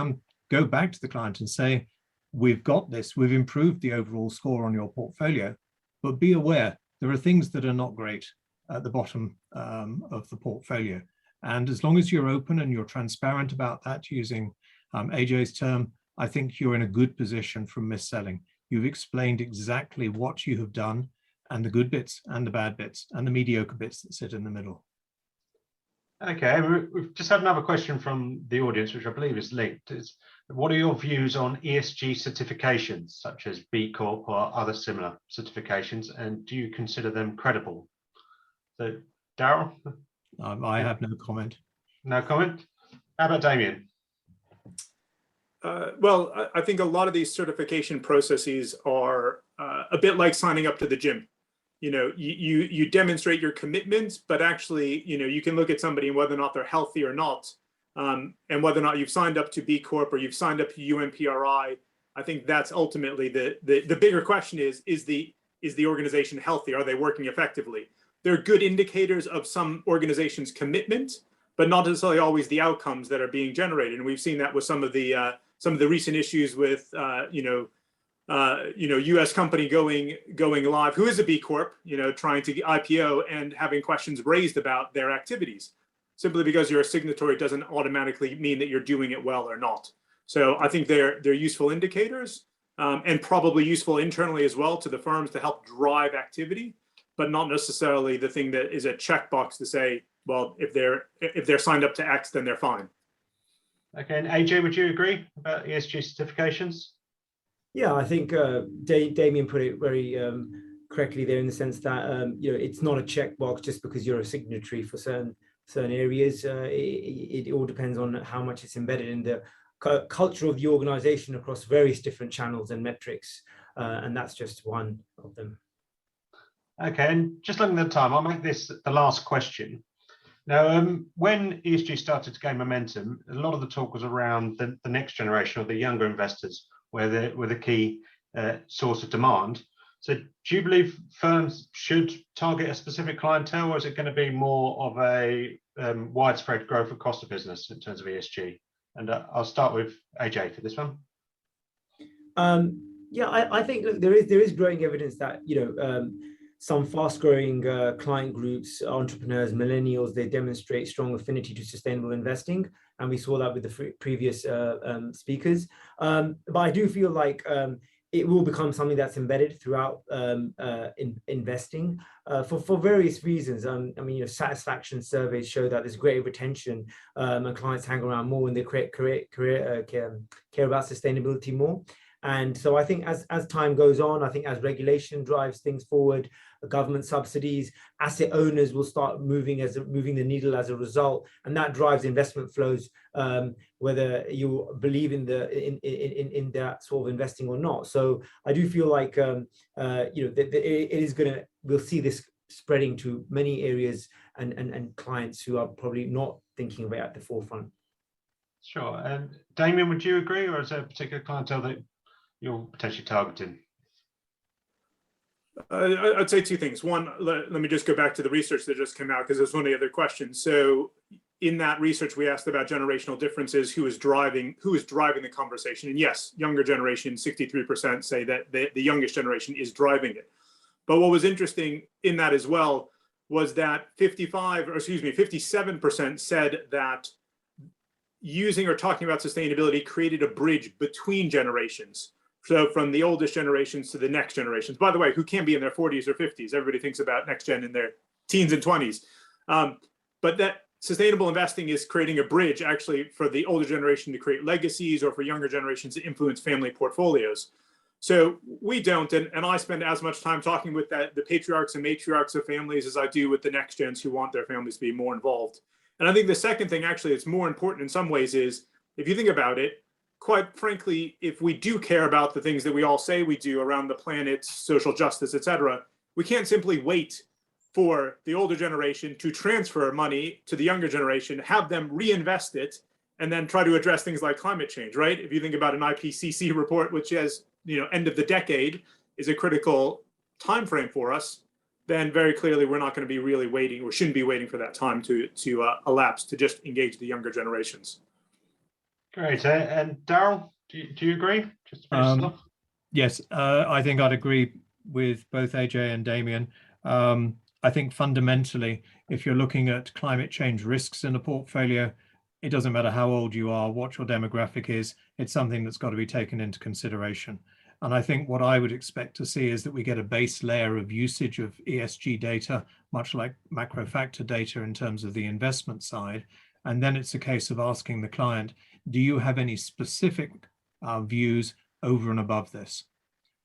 go back to the client and say, we've got this, we've improved the overall score on your portfolio, but be aware, there are things that are not great at the bottom of the portfolio. And as long as you're open and you're transparent about that, using AJ's term, I think you're in a good position from mis-selling. You've explained exactly what you have done and the good bits and the bad bits and the mediocre bits that sit in the middle. Okay, we've just had another question from the audience, which I believe is linked. What are your views on ESG certifications, such as B Corp or other similar certifications, and do you consider them credible? So, Daryl? I have no comment. No comment? How about Damien? Well, I think a lot of these certification processes are a bit like signing up to the gym. You know, you demonstrate your commitments, but actually, you know, you can look at somebody and whether or not they're healthy or not, and whether or not you've signed up to B Corp or you've signed up to UNPRI. I think that's ultimately the bigger question is the organization healthy? Are they working effectively? They're good indicators of some organization's commitment, but not necessarily always the outcomes that are being generated. And we've seen that with some of the recent issues with U.S. company going live, who is a B Corp, trying to IPO and having questions raised about their activities. Simply because you're a signatory doesn't automatically mean that you're doing it well or not. So I think they're useful indicators, and probably useful internally as well to the firms to help drive activity, but not necessarily the thing that is a checkbox to say, well, if they're signed up to X, then they're fine. Okay, and AJ, would you agree about ESG certifications? Yeah, I think Damien put it very correctly there, in the sense that it's not a checkbox just because you're a signatory for certain areas. It all depends on how much it's embedded in the culture of the organization across various different channels and metrics, and that's just one of them. Okay, and just looking at the time, I'll make this the last question. Now, when ESG started to gain momentum, a lot of the talk was around the next generation, or the younger investors, where the key source of demand. So do you believe firms should target a specific clientele, or is it going to be more of a widespread growth across the business in terms of ESG? And I'll start with AJ for this one. Yeah, I think look, there is growing evidence that some fast-growing client groups, entrepreneurs, millennials, they demonstrate strong affinity to sustainable investing, and we saw that with the previous speakers. But I do feel like it will become something that's embedded throughout investing for various reasons. I mean, satisfaction surveys show that there's greater retention, and clients hang around more when they care about sustainability more. And so I think as time goes on, I think as regulation drives things forward, government subsidies, asset owners will start moving the needle as a result, and that drives investment flows, whether you believe in that sort of investing or not. So I do feel like we'll see this spreading to many areas and clients who are probably not thinking of it at the forefront. Sure. And Damien, would you agree, or is there a particular clientele that you're potentially targeting? I'd say two things. One, let me just go back to the research that just came out, because there's one of the other questions. So in that research, we asked about generational differences, who is driving the conversation. And yes, younger generation, 63% say that the youngest generation is driving it. But what was interesting in that as well was that 57% said that using or talking about sustainability created a bridge between generations. So from the oldest generations to the next generations, by the way, who can be in their 40s or 50s. Everybody thinks about next gen in their teens and 20s. But that sustainable investing is creating a bridge actually for the older generation to create legacies, or for younger generations to influence family portfolios. So we don't, and I spend as much time talking with the patriarchs and matriarchs of families as I do with the next gens who want their families to be more involved. And I think the second thing actually that's more important in some ways is, if you think about it, quite frankly, if we do care about the things that we all say we do around the planet, social justice, et cetera, we can't simply wait for the older generation to transfer money to the younger generation, have them reinvest it, and then try to address things like climate change, right? If you think about an IPCC report, which has, end of the decade is a critical time frame for us, then very clearly we're not going to be really waiting, or shouldn't be waiting for that time to elapse to just engage the younger generations. Great. And Daryl, do you agree? Just yes, I think I'd agree with both AJ and Damien. I think fundamentally, if you're looking at climate change risks in a portfolio, it doesn't matter how old you are, what your demographic is, it's something that's got to be taken into consideration. And I think what I would expect to see is that we get a base layer of usage of ESG data, much like macro factor data in terms of the investment side. And then it's a case of asking the client, do you have any specific views over and above this?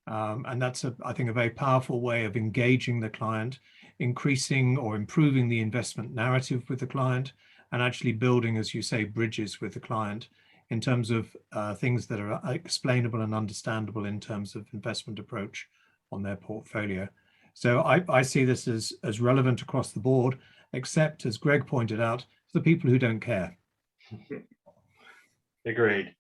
And that's, I think, a very powerful way of engaging the client, increasing or improving the investment narrative with the client, and actually building, as you say, bridges with the client in terms of things that are explainable and understandable in terms of investment approach on their portfolio. So I see this as relevant across the board, except, as Greg pointed out, the people who don't care. Agreed.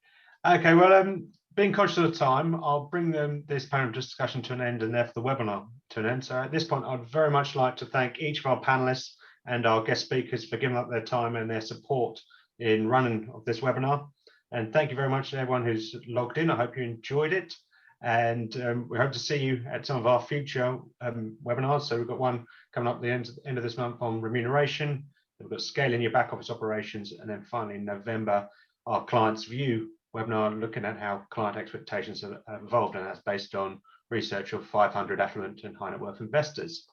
Okay, well, being conscious of the time, I'll bring this panel discussion to an end, and therefore the webinar to an end. So at this point, I'd very much like to thank each of our panelists and our guest speakers for giving up their time and their support in running of this webinar. And thank you very much to everyone who's logged in. I hope you enjoyed it. And we hope to see you at some of our future webinars. So we've got one coming up at the end of this month on remuneration. We've got scaling your back office operations. And then finally in November, our Clients View webinar, looking at how client expectations have evolved, and that's based on research of 500 affluent and high net worth investors.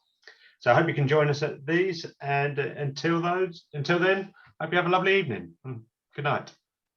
So I hope you can join us at these, and until then, I hope you have a lovely evening. Good night.